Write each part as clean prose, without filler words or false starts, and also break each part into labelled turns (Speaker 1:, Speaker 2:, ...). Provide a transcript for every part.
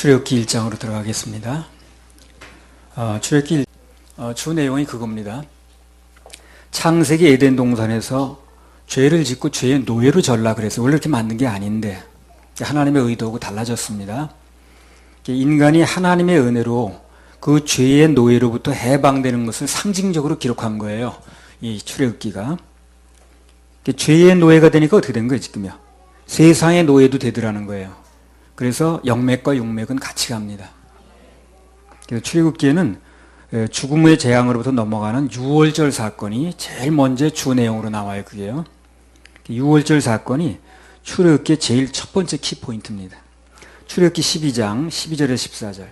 Speaker 1: 출애굽기 1장으로 들어가겠습니다. 출애굽기 주 내용이 그겁니다. 창세기 에덴 동산에서 죄를 짓고 죄의 노예로 절라 그래서 원래 이렇게 만든 게 아닌데 하나님의 의도하고 달라졌습니다. 인간이 하나님의 은혜로 그 죄의 노예로부터 해방되는 것을 상징적으로 기록한 거예요. 이 출애굽기가. 죄의 노예가 되니까 어떻게 된 거예요, 지금요? 세상의 노예도 되더라는 거예요. 그래서 영맥과 육맥은 같이 갑니다. 그래서 출애굽기에는 죽음의 재앙으로부터 넘어가는 유월절 사건이 제일 먼저 주 내용으로 나와요. 그게요. 유월절 사건이 출애굽기의 제일 첫 번째 키포인트입니다. 출애굽기 12장 12절에서 14절.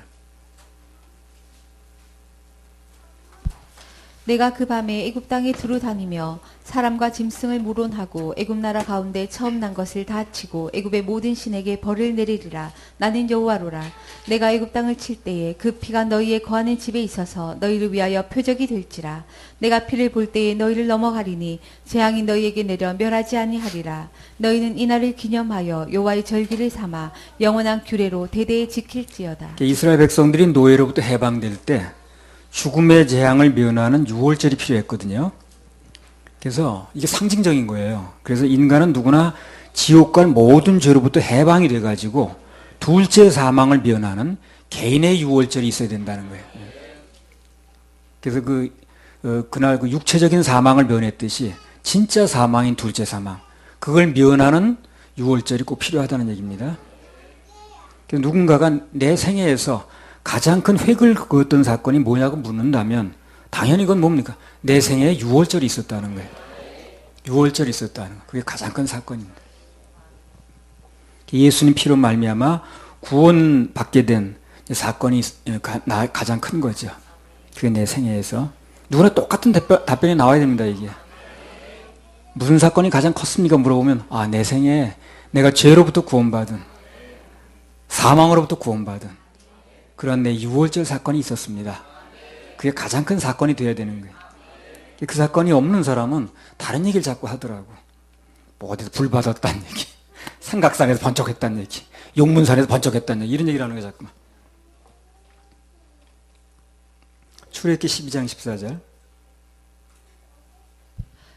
Speaker 2: 내가 그 밤에 애굽 땅에 두루 다니며 사람과 짐승을 물온하고 애굽 나라 가운데 처음 난 것을 다 치고 애굽의 모든 신에게 벌을 내리리라. 나는 여호와로라. 내가 애굽 땅을 칠 때에 그 피가 너희의 거하는 집에 있어서 너희를 위하여 표적이 될지라. 내가 피를 볼 때에 너희를 넘어가리니 재앙이 너희에게 내려 멸하지 아니하리라. 너희는 이날을 기념하여 여호와의 절기를 삼아 영원한 규례로 대대에 지킬지어다.
Speaker 1: 이스라엘 백성들이 노예로부터 해방될 때 죽음의 재앙을 면하는 유월절이 필요했거든요. 그래서 이게 상징적인 거예요. 그래서 인간은 누구나 지옥 갈 모든 죄로부터 해방이 돼가지고 둘째 사망을 면하는 개인의 유월절이 있어야 된다는 거예요. 그래서 그날 그 육체적인 사망을 면했듯이 진짜 사망인 둘째 사망, 그걸 면하는 유월절이 꼭 필요하다는 얘기입니다. 그래서 누군가가 내 생애에서 가장 큰 획을 그었던 사건이 뭐냐고 묻는다면 당연히 그건 뭡니까? 내 생에 유월절이 있었다는 거예요. 유월절이 있었다는 거. 그게 가장 큰 사건입니다. 예수님 피로 말미암아 구원받게 된 사건이 가장 큰 거죠. 그게 내 생애에서. 누구나 똑같은 답변이 나와야 됩니다. 이게. 무슨 사건이 가장 컸습니까? 물어보면 내 생에 내가 죄로부터 구원받은, 사망으로부터 구원받은 그런 내 유월절 사건이 있었습니다. 그게 가장 큰 사건이 되어야 되는 거예요. 그 사건이 없는 사람은 다른 얘기를 자꾸 하더라고. 뭐 어디서 불 받았다는 얘기, 삼각산에서 번쩍했다는 얘기, 용문산에서 번쩍했다는 얘기, 이런 얘기를 하는 거예요, 자꾸만. 출애굽기 12장 14절.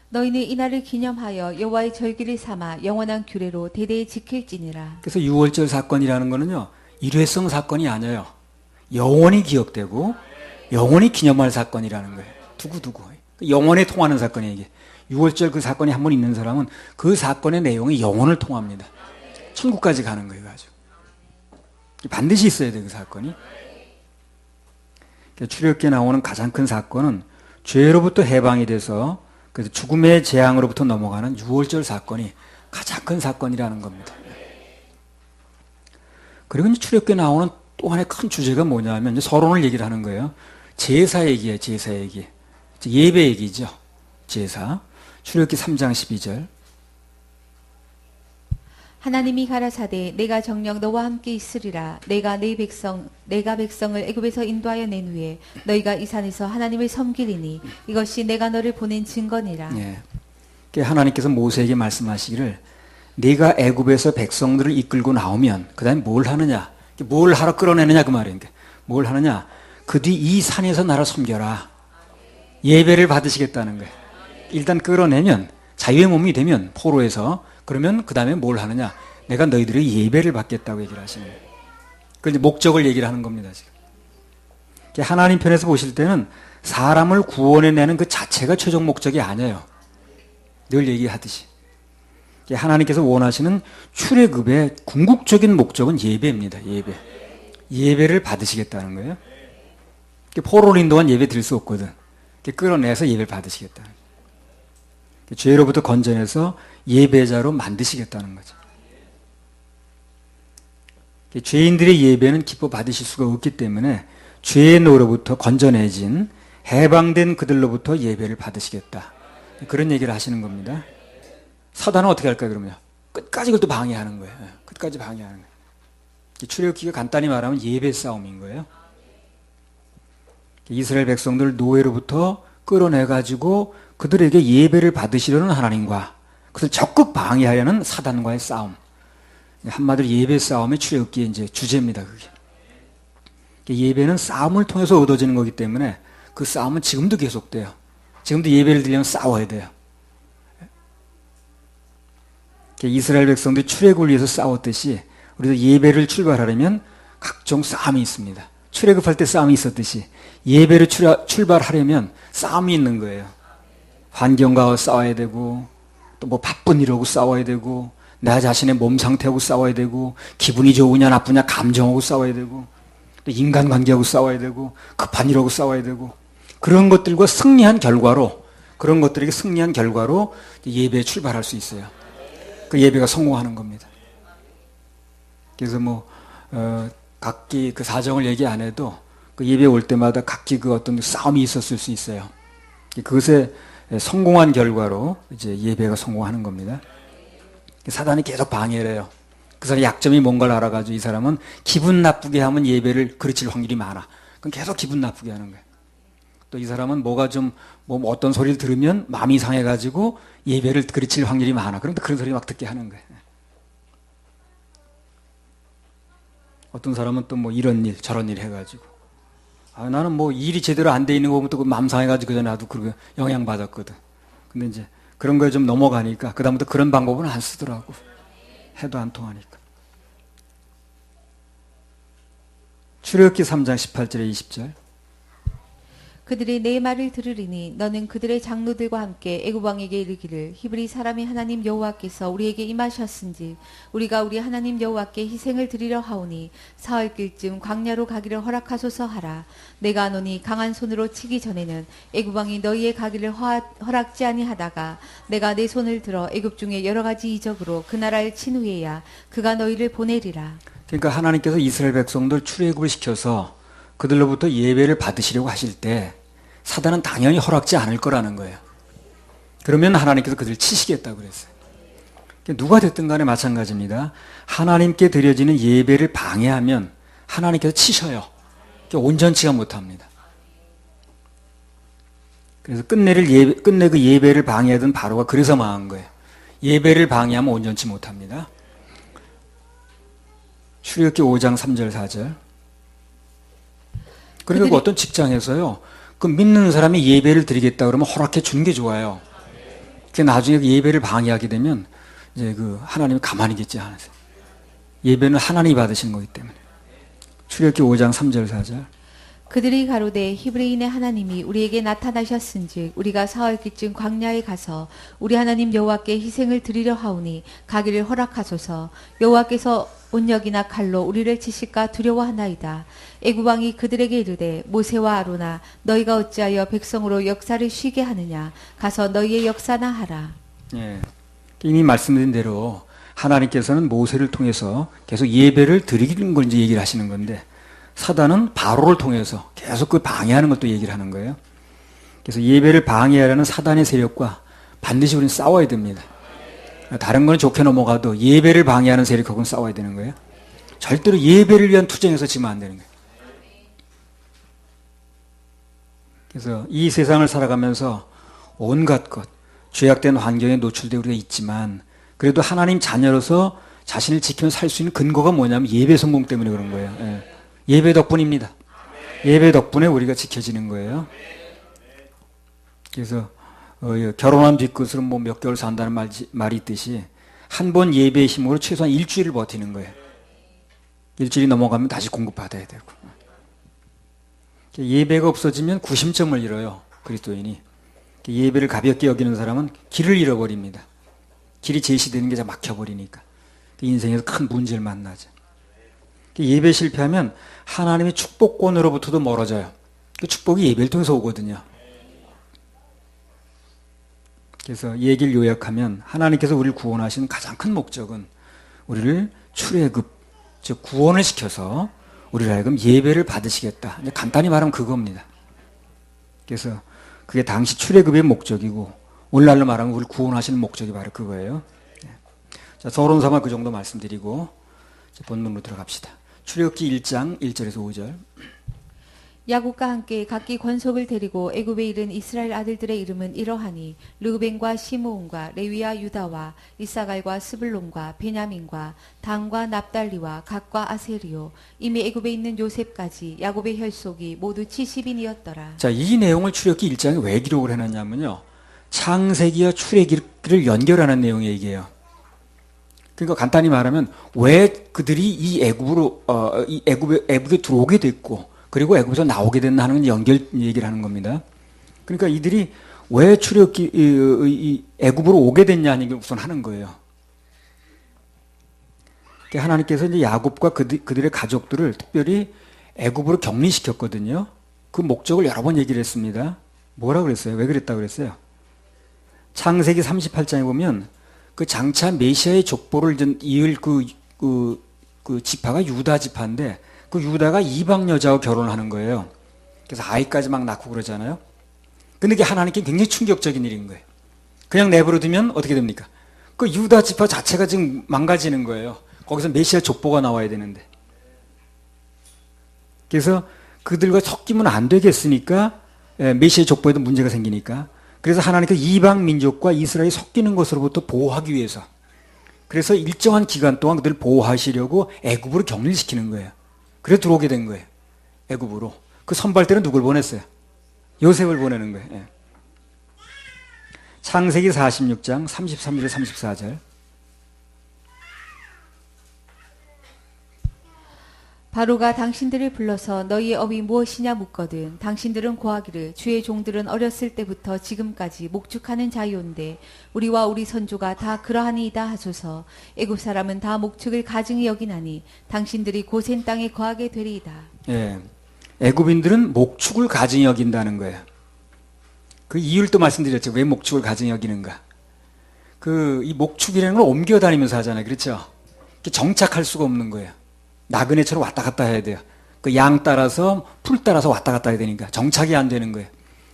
Speaker 2: 너희는 이날을 기념하여 여호와의 절기를 삼아 영원한 규례로 대대에 지킬지니라.
Speaker 1: 그래서 유월절 사건이라는 거는요, 일회성 사건이 아니에요. 영원히 기억되고 영원히 기념할 사건이라는 거예요. 두고두고 영원히 통하는 사건이에요. 이게 유월절 그 사건이 한 번 있는 사람은 그 사건의 내용이 영원을 통합니다. 천국까지 가는 거예요. 아주 반드시 있어야 돼요. 그 사건이. 출애굽기에 나오는 가장 큰 사건은 죄로부터 해방이 돼서 그래서 죽음의 재앙으로부터 넘어가는 유월절 사건이 가장 큰 사건이라는 겁니다. 그리고 이제 출애굽기에 나오는 또 하나의 큰 주제가 뭐냐면 이제 서론을 얘기를 하는 거예요. 제사 얘기예요. 제사 얘기. 예배 얘기죠. 제사. 출애굽기 3장 12절.
Speaker 2: 하나님이 가라사대 내가 정녕 너와 함께 있으리라. 내가 백성을 애굽에서 인도하여 낸 후에 너희가 이 산에서 하나님을 섬기리니 이것이 내가 너를 보낸 증거니라.
Speaker 1: 예. 하나님께서 모세에게 말씀하시기를 네가 애굽에서 백성들을 이끌고 나오면 그다음에 뭘 하느냐? 뭘 하러 끌어내느냐 그 말이에요. 뭘 하느냐? 그 뒤 이 산에서 나를 섬겨라. 예배를 받으시겠다는 거예요. 일단 끌어내면 자유의 몸이 되면 포로에서 그러면 그 다음에 뭘 하느냐? 내가 너희들의 예배를 받겠다고 얘기를 하시는 거예요. 그 이제 목적을 얘기를 하는 겁니다. 지금 하나님 편에서 보실 때는 사람을 구원해내는 그 자체가 최종 목적이 아니에요. 늘 얘기하듯이 하나님께서 원하시는 출애굽의 궁극적인 목적은 예배입니다. 예배를 받으시겠다는 거예요. 포로를 인도한 예배 드릴 수 없거든. 끌어내서 예배를 받으시겠다는 거예요. 죄로부터 건져내서 예배자로 만드시겠다는 거죠. 죄인들의 예배는 기뻐 받으실 수가 없기 때문에 죄의 노로부터 건져내진 해방된 그들로부터 예배를 받으시겠다. 그런 얘기를 하시는 겁니다. 사단은 어떻게 할까요, 그러면? 끝까지 그걸 또 방해하는 거예요. 끝까지 방해하는 거예요. 출애굽기가 간단히 말하면 예배 싸움인 거예요. 이스라엘 백성들 노예로부터 끌어내가지고 그들에게 예배를 받으시려는 하나님과 그것을 적극 방해하려는 사단과의 싸움. 한마디로 예배 싸움의 출애굽기의 이제 주제입니다, 그게. 예배는 싸움을 통해서 얻어지는 거기 때문에 그 싸움은 지금도 계속돼요. 지금도 예배를 드리려면 싸워야 돼요. 이스라엘 백성들이 출애굽을 위해서 싸웠듯이 우리도 예배를 출발하려면 각종 싸움이 있습니다. 출애굽할 때 싸움이 있었듯이 예배를 출발하려면 싸움이 있는 거예요. 환경과 싸워야 되고 또 뭐 바쁜 일하고 싸워야 되고 나 자신의 몸 상태하고 싸워야 되고 기분이 좋으냐 나쁘냐 감정하고 싸워야 되고 또 인간관계하고 싸워야 되고 급한 일하고 싸워야 되고 그런 것들과 승리한 결과로 그런 것들에게 승리한 결과로 예배에 출발할 수 있어요. 그 예배가 성공하는 겁니다. 그래서 각기 그 사정을 얘기 안 해도 그 예배 올 때마다 각기 그 어떤 싸움이 있었을 수 있어요. 그것에 성공한 결과로 이제 예배가 성공하는 겁니다. 사단이 계속 방해를 해요. 그 사람의 약점이 뭔가를 알아가지고 이 사람은 기분 나쁘게 하면 예배를 그르칠 확률이 많아. 그럼 계속 기분 나쁘게 하는 거예요. 또 이 사람은 어떤 소리를 들으면 마음이 상해가지고 예배를 그르칠 확률이 많아. 그런데 그런 소리 막 듣게 하는 거예요. 어떤 사람은 또 이런 일, 저런 일 해가지고. 나는 일이 제대로 안 돼 있는 거 보면 또 마음 상해가지고 그전에 나도 그렇게 영향받았거든. 근데 이제 그런 거에 좀 넘어가니까 그다음부터 그런 방법은 안 쓰더라고. 해도 안 통하니까. 출애굽기 3장 18절에 20절.
Speaker 2: 그들이 내 말을 들으리니 너는 그들의 장로들과 함께 애굽 왕에게 이르기를 히브리 사람이 하나님 여호와께서 우리에게 임하셨은지 우리가 우리 하나님 여호와께 희생을 드리려 하오니 사흘길쯤 광야로 가기를 허락하소서 하라. 내가 노니 강한 손으로 치기 전에는 애굽 왕이 너희의 가기를 허락지 아니하다가 내가 내 손을 들어 애굽 중에 여러 가지 이적으로 그 나라를 친 후에야 그가 너희를 보내리라.
Speaker 1: 그러니까 하나님께서 이스라엘 백성들 출애굽을 시켜서 그들로부터 예배를 받으시려고 하실 때 사단은 당연히 허락지 않을 거라는 거예요. 그러면 하나님께서 그들을 치시겠다고 그랬어요. 누가 됐든 간에 마찬가지입니다. 하나님께 드려지는 예배를 방해하면 하나님께서 치셔요. 온전치가 못합니다. 그래서 끝내 그 예배를 방해하던 바로가 그래서 망한 거예요. 예배를 방해하면 온전치 못합니다. 출애굽기 5장 3절 4절. 그러니까 어떤 직장에서요, 그 믿는 사람이 예배를 드리겠다 그러면 허락해 주는 게 좋아요. 그 나중에 예배를 방해하게 되면 이제 그 하나님이 가만히 계지 않으세요. 예배는 하나님이 받으시는 거기 때문에. 출애굽기 5장 3절 4절.
Speaker 2: 그들이 가로되 히브리인의 하나님이 우리에게 나타나셨은즉 우리가 사흘길쯤 광야에 가서 우리 하나님 여호와께 희생을 드리려 하오니 가기를 허락하소서. 여호와께서 온역이나 칼로 우리를 치실까 두려워하나이다. 애굽 왕이 그들에게 이르되 모세와 아로나 너희가 어찌하여 백성으로 역사를 쉬게 하느냐. 가서 너희의 역사나 하라.
Speaker 1: 예, 이미 말씀드린 대로 하나님께서는 모세를 통해서 계속 예배를 드리는 걸 이제 얘기를 하시는 건데 사단은 바로를 통해서 계속 그 방해하는 것도 얘기를 하는 거예요. 그래서 예배를 방해하려는 사단의 세력과 반드시 우리는 싸워야 됩니다. 다른 건 좋게 넘어가도 예배를 방해하는 세력하고는 싸워야 되는 거예요. 절대로 예배를 위한 투쟁에서 지면 안 되는 거예요. 그래서 이 세상을 살아가면서 온갖 것, 죄악된 환경에 노출되어 우리가 있지만 그래도 하나님 자녀로서 자신을 지키며 살 수 있는 근거가 뭐냐면 예배 성공 때문에 그런 거예요. 예. 예배 덕분입니다. 예배 덕분에 우리가 지켜지는 거예요. 그래서 결혼한 뒤끝으로 몇 개월 산다는 말이 있듯이 한 번 예배의 힘으로 최소한 일주일을 버티는 거예요. 일주일이 넘어가면 다시 공급받아야 되고. 예배가 없어지면 구심점을 잃어요. 그리스도인이. 예배를 가볍게 여기는 사람은 길을 잃어버립니다. 길이 제시되는 게 막혀버리니까. 인생에서 큰 문제를 만나죠. 예배 실패하면 하나님의 축복권으로부터도 멀어져요. 그 축복이 예배를 통해서 오거든요. 그래서 얘기를 요약하면 하나님께서 우리를 구원하신 가장 큰 목적은 우리를 출애굽, 즉 구원을 시켜서 우리를 하여금 예배를 받으시겠다. 간단히 말하면 그겁니다. 그래서 그게 당시 출애굽의 목적이고 오늘날로 말하면 우리를 구원하시는 목적이 바로 그거예요. 자, 서론사만 그 정도 말씀드리고 본문으로 들어갑시다. 출애굽기 1장 1절에서 5절.
Speaker 2: 야곱과 함께 각기 권속을 데리고 애굽에 이른 이스라엘 아들들의 이름은 이러하니 르우벤과 시므온과 레위와 유다와 이사갈과 스불론과 베냐민과 단과 납달리와 gad과 아세리요 이미 애굽에 있는 요셉까지 야곱의 혈속이 모두 70인이었더라.
Speaker 1: 자, 이 내용을 출애굽기 1장에 왜 기록을 해놨냐면요. 창세기와 출애굽기를 연결하는 내용의 얘기예요. 그러니까 간단히 말하면 왜 그들이 이 애굽으로 이 애굽에 들어오게 됐고 그리고 애굽에서 나오게 됐나 하는 연결 얘기를 하는 겁니다. 그러니까 이들이 왜 출애굽기 이 애굽으로 오게 됐냐는 게 우선 하는 거예요. 하나님께서 이제 야곱과 그들의 가족들을 특별히 애굽으로 격리시켰거든요. 그 목적을 여러 번 얘기를 했습니다. 뭐라 그랬어요? 왜 그랬다고 그랬어요? 창세기 38장에 보면 그 장차 메시아의 족보를 이을 그 지파가 유다 지파인데 그 유다가 이방 여자와 결혼을 하는 거예요. 그래서 아이까지 막 낳고 그러잖아요. 근데 그게 하나님께 굉장히 충격적인 일인 거예요. 그냥 내버려두면 어떻게 됩니까? 그 유다 지파 자체가 지금 망가지는 거예요. 거기서 메시아 족보가 나와야 되는데. 그래서 그들과 섞이면 안 되겠으니까 메시아 족보에도 문제가 생기니까 그래서 하나님께서 이방 민족과 이스라엘이 섞이는 것으로부터 보호하기 위해서 그래서 일정한 기간 동안 그들을 보호하시려고 애굽으로 격리시키는 거예요. 그래서 들어오게 된 거예요. 애굽으로. 그 선발대는 누굴 보냈어요? 요셉을 보내는 거예요. 예. 창세기 46장 33절 34절.
Speaker 2: 바로가 당신들을 불러서 너희의 업이 무엇이냐 묻거든 당신들은 고하기를 주의 종들은 어렸을 때부터 지금까지 목축하는 자유인데 우리와 우리 선조가 다 그러하니이다 하소서. 애굽 사람은 다 목축을 가증히 여기나니 당신들이 고센 땅에 거하게 되리이다.
Speaker 1: 예. 애굽인들은 목축을 가증히 여긴다는 거예요. 그 이유를 또 말씀드렸죠. 왜 목축을 가증히 여기는가? 이 목축이라는 걸 옮겨 다니면서 하잖아요. 그렇죠? 정착할 수가 없는 거예요. 나그네처럼 왔다 갔다 해야 돼요. 그 양 따라서 풀 따라서 왔다 갔다 해야 되니까 정착이 안 되는 거예요.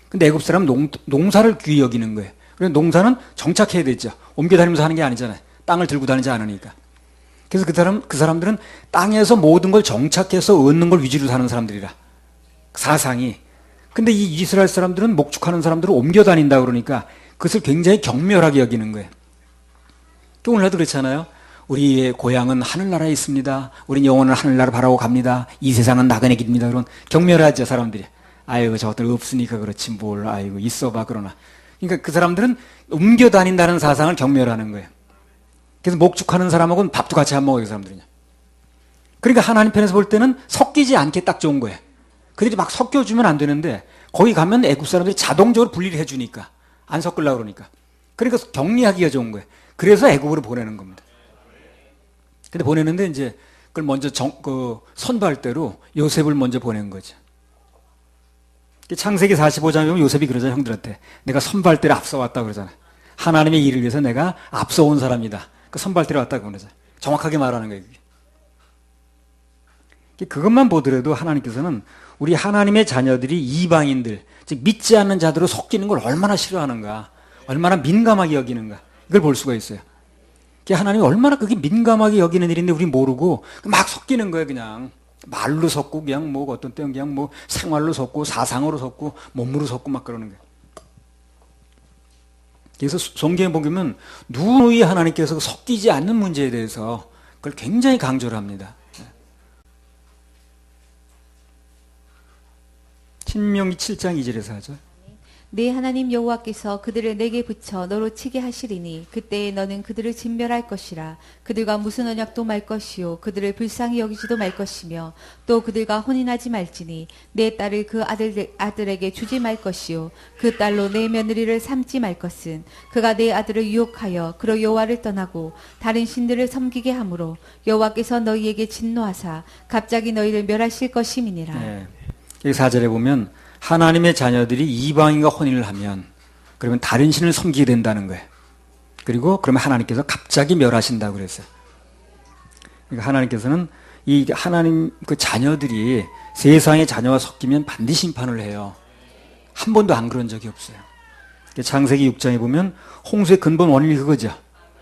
Speaker 1: 근데 애굽 사람은 농사를 귀히 여기는 거예요. 그래서 농사는 정착해야 되죠. 옮겨 다니면서 하는 게 아니잖아요. 땅을 들고 다니지 않으니까. 그래서 그 사람들은 땅에서 모든 걸 정착해서 얻는 걸 위주로 사는 사람들이라. 사상이. 근데 이 이스라엘 사람들은 목축하는 사람들을 옮겨 다닌다 그러니까 그것을 굉장히 경멸하게 여기는 거예요. 또 오늘날도 그렇잖아요. 우리의 고향은 하늘나라에 있습니다. 우린 영원한 하늘나라 바라고 갑니다. 이 세상은 나그네 길입니다. 그런 경멸하죠, 사람들이. 아이고, 저것들 없으니까 그렇지 뭘, 아이고, 있어봐, 그러나. 그러니까 그 사람들은 옮겨 다닌다는 사상을 경멸하는 거예요. 그래서 목축하는 사람하고는 밥도 같이 안 먹어요, 그 사람들은요. 그러니까 하나님 편에서 볼 때는 섞이지 않게 딱 좋은 거예요. 그들이 막 섞여주면 안 되는데, 거기 가면 애국 사람들이 자동적으로 분리를 해주니까. 안 섞으려고 그러니까. 그러니까 격리하기가 좋은 거예요. 그래서 애국으로 보내는 겁니다. 근데 보내는데 이제 그걸 먼저 선발대로 요셉을 먼저 보낸 거죠. 창세기 45장에 보면 요셉이 그러잖아요, 형들한테. 내가 선발대로 앞서왔다고 그러잖아요. 하나님의 일을 위해서 내가 앞서온 사람이다. 그 선발대로 왔다고 그러잖아요. 정확하게 말하는 거예요, 그게. 그것만 보더라도 하나님께서는 우리 하나님의 자녀들이 이방인들, 즉 믿지 않는 자들로 섞이는 걸 얼마나 싫어하는가, 얼마나 민감하게 여기는가, 이걸 볼 수가 있어요. 하나님이 얼마나 그게 민감하게 여기는 일인데 우리 모르고 막 섞이는 거예요. 그냥 말로 섞고 그냥 뭐 어떤 때는 그냥 뭐 생활로 섞고 사상으로 섞고 몸으로 섞고 막 그러는 거예요. 그래서 성경에 보면 누누이 하나님께서 섞이지 않는 문제에 대해서 그걸 굉장히 강조를 합니다. 신명기 7장 2절에서 하죠.
Speaker 2: 내 하나님 여호와께서 그들을 내게 붙여 너로 치게 하시리니 그때에 너는 그들을 진멸할 것이라. 그들과 무슨 언약도 말 것이요 그들을 불쌍히 여기지도 말 것이며 또 그들과 혼인하지 말지니 내 딸을 그 아들에게 주지 말 것이요 그 딸로 내 며느리를 삼지 말 것은 그가 내 아들을 유혹하여 그로 여호와를 떠나고 다른 신들을 섬기게 하므로 여호와께서 너희에게 진노하사 갑자기 너희를 멸하실 것임이니라.
Speaker 1: 네. 여기 4절에 보면 하나님의 자녀들이 이방인과 혼인을 하면 그러면 다른 신을 섬기게 된다는 거예요. 그리고 그러면 하나님께서 갑자기 멸하신다고 그랬어요. 그러니까 하나님께서는 이 하나님 그 자녀들이 세상의 자녀와 섞이면 반드시 심판을 해요. 한 번도 안 그런 적이 없어요. 창세기 6장에 보면 홍수의 근본 원인이 그거죠.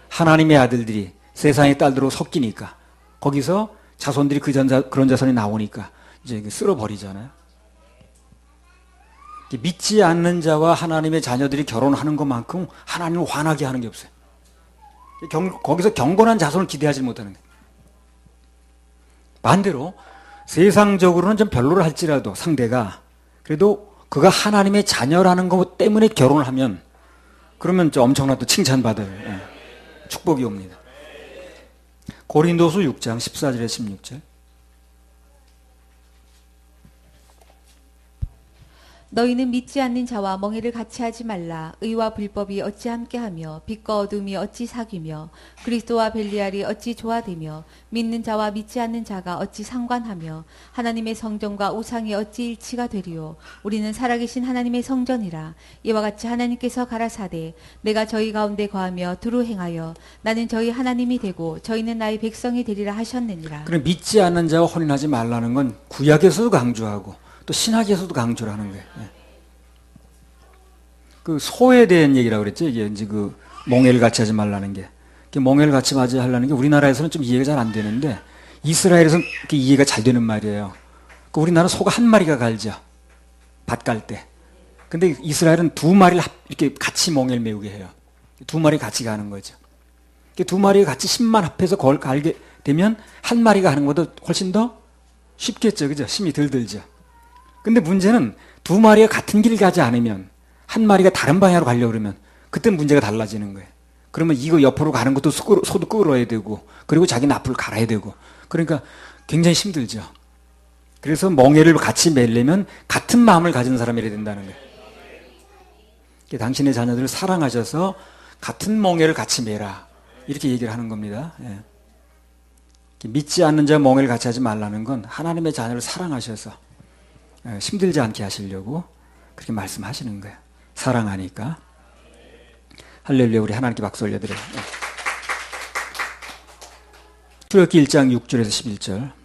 Speaker 1: 하나님의 아들들이 세상의 딸들로 섞이니까 거기서 자손들이 그런 자손이 나오니까 이제 쓸어버리잖아요. 믿지 않는 자와 하나님의 자녀들이 결혼하는 것만큼 하나님을 화나게 하는 게 없어요. 거기서 경건한 자손을 기대하지 못하는 거예요. 반대로 세상적으로는 좀 별로를 할지라도 상대가 그래도 그가 하나님의 자녀라는 것 때문에 결혼을 하면 그러면 좀 엄청난 또 칭찬받을 축복이 옵니다. 고린도서 6장 14절에 16절.
Speaker 2: 너희는 믿지 않는 자와 멍에를 같이 하지 말라. 의와 불법이 어찌 함께하며 빛과 어둠이 어찌 사귀며 그리스도와 벨리알이 어찌 조화되며 믿는 자와 믿지 않는 자가 어찌 상관하며 하나님의 성전과 우상이 어찌 일치가 되리요. 우리는 살아계신 하나님의 성전이라. 이와 같이 하나님께서 가라사대 내가 저희 가운데 거하며 두루 행하여 나는 저희 하나님이 되고 저희는 나의 백성이 되리라 하셨느니라.
Speaker 1: 그럼 믿지 않는 자와 혼인하지 말라는 건 구약에서도 강조하고 또 신학에서도 강조를 하는 거예요. 그 소에 대한 얘기라고 그랬죠. 이게 이제 그 몽해를 같이 하지 말라는 게. 몽해를 같이 맞이 하려는 게 우리나라에서는 좀 이해가 잘 안 되는데 이스라엘에서는 이해가 잘 되는 말이에요. 그 우리나라는 소가 한 마리가 갈죠. 밭 갈 때. 근데 이스라엘은 두 마리를 이렇게 같이 몽해를 메우게 해요. 두 마리 같이 가는 거죠. 두 마리가 같이 10만 합해서 갈게 되면 한 마리가 하는 것보다 훨씬 더 쉽겠죠. 그죠? 힘이 덜 들죠. 근데 문제는 두 마리가 같은 길을 가지 않으면 한 마리가 다른 방향으로 가려고 그러면 그때 문제가 달라지는 거예요. 그러면 이거 옆으로 가는 것도 소도 끌어야 되고 그리고 자기는 앞으로 갈아야 되고 그러니까 굉장히 힘들죠. 그래서 멍에를 같이 매려면 같은 마음을 가진 사람이어야 된다는 거예요. 당신의 자녀들을 사랑하셔서 같은 멍에를 같이 매라 이렇게 얘기를 하는 겁니다. 예. 믿지 않는 자 멍에를 같이 하지 말라는 건 하나님의 자녀를 사랑하셔서 힘들지 않게 하시려고 그렇게 말씀하시는 거예요. 사랑하니까. 할렐루야. 우리 하나님께 박수 올려드려요. 출애굽기 1장 6절에서 11절.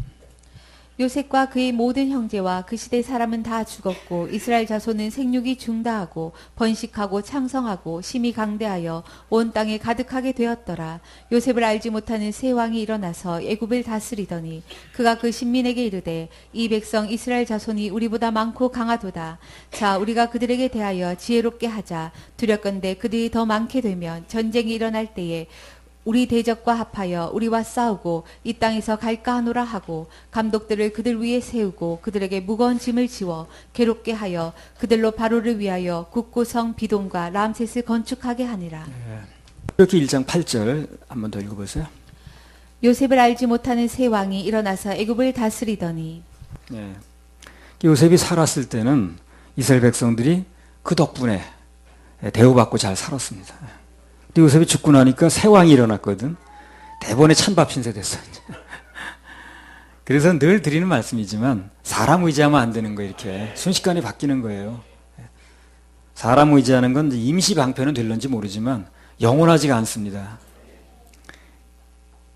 Speaker 2: 요셉과 그의 모든 형제와 그 시대 사람은 다 죽었고 이스라엘 자손은 생육이 중다하고 번식하고 창성하고 심히 강대하여 온 땅에 가득하게 되었더라. 요셉을 알지 못하는 세 왕이 일어나서 애굽을 다스리더니 그가 그 신민에게 이르되 이 백성 이스라엘 자손이 우리보다 많고 강하도다. 자 우리가 그들에게 대하여 지혜롭게 하자. 두렵건대 그들이 더 많게 되면 전쟁이 일어날 때에 우리 대적과 합하여 우리와 싸우고 이 땅에서 갈까 하노라 하고 감독들을 그들 위에 세우고 그들에게 무거운 짐을 지워 괴롭게 하여 그들로 바로를 위하여 국고성 비돔과 람셋을 건축하게 하니라.
Speaker 1: 이렇게 1장 8절 한 번 더 읽어보세요.
Speaker 2: 요셉을 알지 못하는 세 왕이 일어나서 애굽을 다스리더니.
Speaker 1: 네. 요셉이 살았을 때는 이스라엘 백성들이 그 덕분에 대우받고 잘 살았습니다. 근데 요셉이 죽고 나니까 새 왕이 일어났거든. 대번에 찬밥 신세 됐어. 그래서 늘 드리는 말씀이지만 사람 의지하면 안 되는 거예요. 이렇게 순식간에 바뀌는 거예요. 사람 의지하는 건 임시 방편은 될런지 모르지만 영원하지가 않습니다.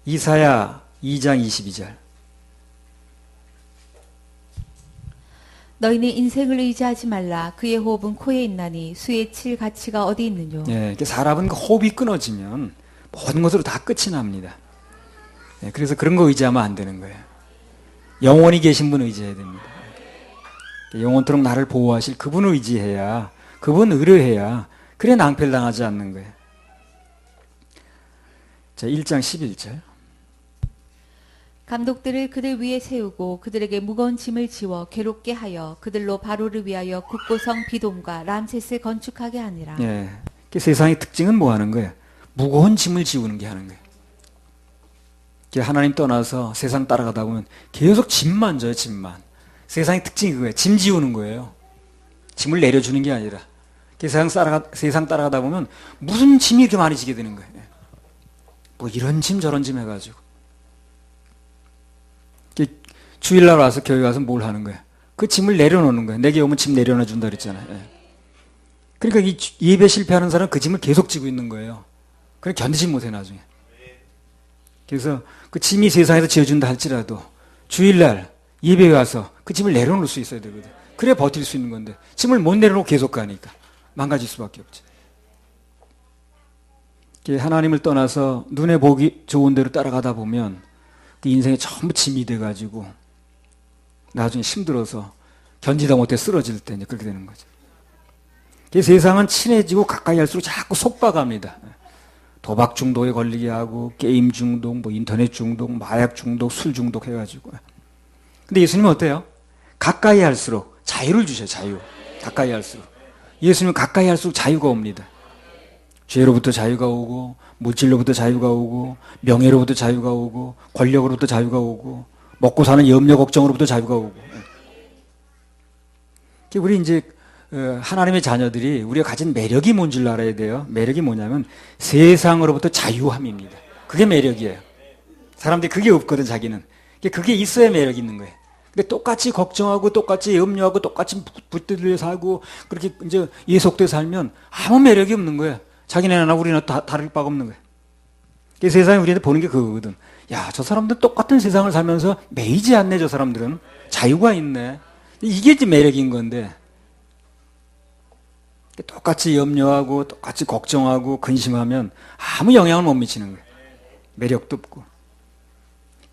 Speaker 1: 이사야 2장 22절.
Speaker 2: 너희는 인생을 의지하지 말라. 그의 호흡은 코에 있나니 수에 칠 가치가 어디 있느뇨.
Speaker 1: 예, 사람은 그 호흡이 끊어지면 모든 것으로 다 끝이 납니다. 예, 그래서 그런 거 의지하면 안 되는 거예요. 영원히 계신 분 의지해야 됩니다. 영원토록 나를 보호하실 그분을 의지해야, 그분 의뢰해야 그래 낭패를 당하지 않는 거예요. 자, 1장 11절.
Speaker 2: 감독들을 그들 위에 세우고 그들에게 무거운 짐을 지워 괴롭게 하여 그들로 바로를 위하여 국고성 비돔과 람셋을 건축하게 하니라.
Speaker 1: 예, 세상의 특징은 뭐 하는 거예요? 무거운 짐을 지우는 게 하는 거예요. 하나님 떠나서 세상 따라가다 보면 계속 짐만 져요, 짐만. 세상의 특징이 그거예요. 짐 지우는 거예요. 짐을 내려주는 게 아니라. 세상 따라가다 보면 무슨 짐이 이렇게 많이 지게 되는 거예요. 뭐 이런 짐 저런 짐 해가지고. 주일날 와서 교회 가서 뭘 하는 거야? 그 짐을 내려놓는 거야. 내게 오면 짐 내려놔 준다 그랬잖아요. 그러니까 이 예배 실패하는 사람은 그 짐을 계속 지고 있는 거예요. 그래 견디지 못해 나중에. 그래서 그 짐이 세상에서 지어준다 할지라도 주일날 예배에 와서 그 짐을 내려놓을 수 있어야 되거든. 그래 버틸 수 있는 건데 짐을 못 내려놓고 계속 가니까 망가질 수밖에 없죠. 하나님을 떠나서 눈에 보기 좋은 대로 따라가다 보면 그 인생에 전부 짐이 돼가지고 나중에 힘들어서 견디다 못해 쓰러질 때 이제 그렇게 되는 거죠. 세상은 친해지고 가까이 할수록 자꾸 속박합니다. 도박 중독에 걸리게 하고 게임 중독, 뭐 인터넷 중독, 마약 중독, 술 중독 해가지고. 근데 예수님은 어때요? 가까이 할수록 자유를 주셔요. 자유. 가까이 할수록. 예수님은 가까이 할수록 자유가 옵니다. 죄로부터 자유가 오고 물질로부터 자유가 오고 명예로부터 자유가 오고 권력으로부터 자유가 오고 먹고 사는 염려 걱정으로부터 자유가 오고. 우리 이제 하나님의 자녀들이 우리가 가진 매력이 뭔 줄 알아야 돼요. 매력이 뭐냐면 세상으로부터 자유함입니다. 그게 매력이에요. 사람들이 그게 없거든, 자기는. 그게 있어야 매력이 있는 거예요. 근데 똑같이 걱정하고 똑같이 염려하고 똑같이 붙들려 살고 그렇게 이제 예속돼 살면 아무 매력이 없는 거예요. 자기네나 우리나 다를 바가 없는 거예요. 세상에 우리한테 보는 게 그거거든. 야, 저 사람들 똑같은 세상을 살면서 매이지 않네, 저 사람들은. 자유가 있네. 이게 이제 매력인 건데. 똑같이 염려하고 똑같이 걱정하고 근심하면 아무 영향을 못 미치는 거예요. 매력도 없고.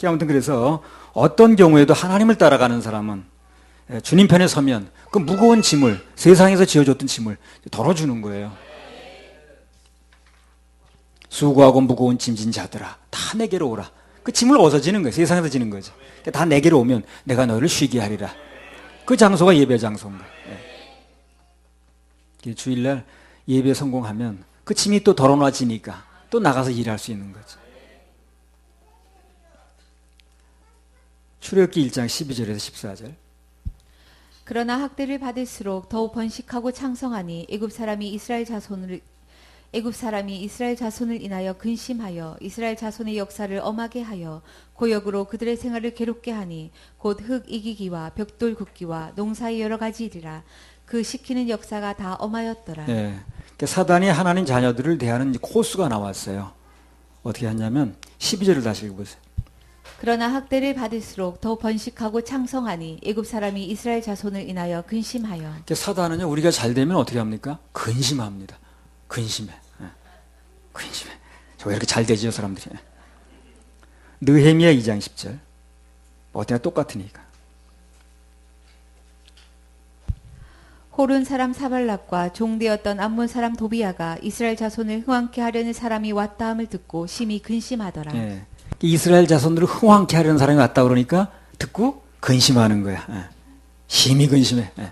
Speaker 1: 아무튼 그래서 어떤 경우에도 하나님을 따라가는 사람은 주님 편에 서면 그 무거운 짐을, 세상에서 지어줬던 짐을 덜어주는 거예요. 수고하고 무거운 짐진 자들아, 다 내게로 오라. 그 짐을 어디서 지는 거예요? 세상에서 지는 거죠. 다 내게로 오면 내가 너를 쉬게 하리라. 그 장소가 예배 장소인 거예요. 주일날 예배 성공하면 그 짐이 또 덜어놔지니까 또 나가서 일할 수 있는 거죠. 출애굽기 1장 12절에서 14절.
Speaker 2: 그러나 학대를 받을수록 더욱 번식하고 창성하니 애굽 사람이 이스라엘 자손을 인하여 근심하여 이스라엘 자손의 역사를 엄하게 하여 고역으로 그들의 생활을 괴롭게 하니 곧 흙 이기기와 벽돌 굽기와 농사의 여러 가지 일이라. 그 시키는 역사가 다 엄하였더라.
Speaker 1: 네. 그러니까 사단이 하나님 자녀들을 대하는 코스가 나왔어요. 어떻게 하냐면 12절을 다시 읽어보세요.
Speaker 2: 그러나 학대를 받을수록 더 번식하고 창성하니 애굽 사람이 이스라엘 자손을 인하여 근심하여.
Speaker 1: 그러니까 사단은요, 우리가 잘 되면 어떻게 합니까? 근심합니다. 근심해. 근심해. 저 왜 이렇게 잘 되지, 저 사람들이. 느헤미야 2장 10절. 어때나 똑같으니까.
Speaker 2: 호른 사람 사발락과 종되었던 암몬 사람 도비야가 이스라엘 자손을 흥왕케 하려는 사람이 왔다 함을 듣고 심히 근심하더라.
Speaker 1: 예. 이스라엘 자손들을 흥왕케 하려는 사람이 왔다 그러니까 듣고 근심하는 거야. 예. 심히 근심해. 예.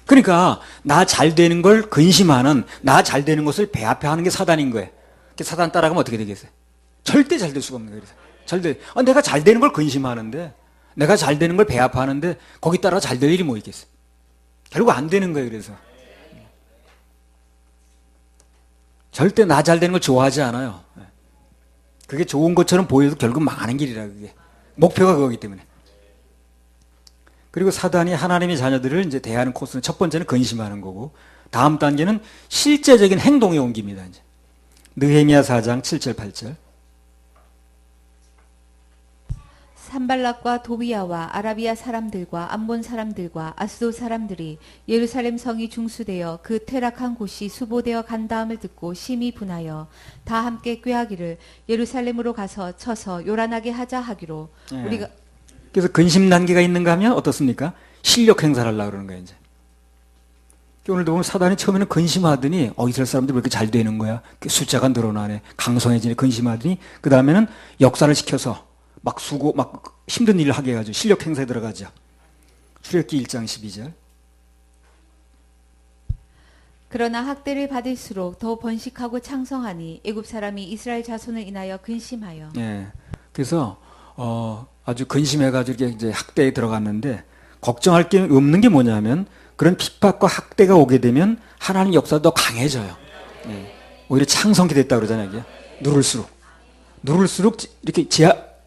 Speaker 1: 그러니까 나 잘 되는 걸 근심하는, 나 잘 되는 것을 배합해하는 게 사단인 거예요. 사단 따라가면 어떻게 되겠어요? 절대 잘 될 수가 없는 거예요. 절대. 내가 잘 되는 걸 근심하는데, 내가 잘 되는 걸 배합하는데 거기 따라 잘 될 일이 뭐 있겠어요? 결국 안 되는 거예요. 그래서 절대 나 잘 되는 걸 좋아하지 않아요. 그게 좋은 것처럼 보여도 결국 망하는 길이라. 그게 목표가 그거기 때문에. 그리고 사단이 하나님의 자녀들을 이제 대하는 코스는 첫 번째는 근심하는 거고, 다음 단계는 실제적인 행동에 옮깁니다. 이제 느헤미야 4장 7절 8절.
Speaker 2: 산발락과 도비야와 아라비아 사람들과 암몬 사람들과 아스도 사람들이 예루살렘 성이 중수되어 그 퇴락한 곳이 수보되어 간 다음을 듣고 심히 분하여 다 함께 꾀하기를 예루살렘으로 가서 쳐서 요란하게 하자 하기로.
Speaker 1: 네.
Speaker 2: 우리가
Speaker 1: 그래서 근심 단계가 있는가 하면 어떻습니까? 실력 행사를 하려고 그러는 거예요. 이제 오늘도 보면 사단이 처음에는 근심하더니 이스라엘 사람들 왜 이렇게 잘 되는 거야? 숫자가 늘어나네. 강성해지네. 근심하더니 그 다음에는 역사를 시켜서 막 힘든 일을 하게 해가지고 실력 행사에 들어가죠. 출애굽기 1장 12절.
Speaker 2: 그러나 학대를 받을수록 더 번식하고 창성하니 애굽 사람이 이스라엘 자손을 인하여 근심하여.
Speaker 1: 예. 그래서 아주 근심해가지고 이제 학대에 들어갔는데 걱정할 게 없는 게 뭐냐면 그런 핍박과 학대가 오게 되면 하나님 역사도 더 강해져요. 예. 오히려 창성케 됐다 그러잖아요. 이게. 누를수록 이렇게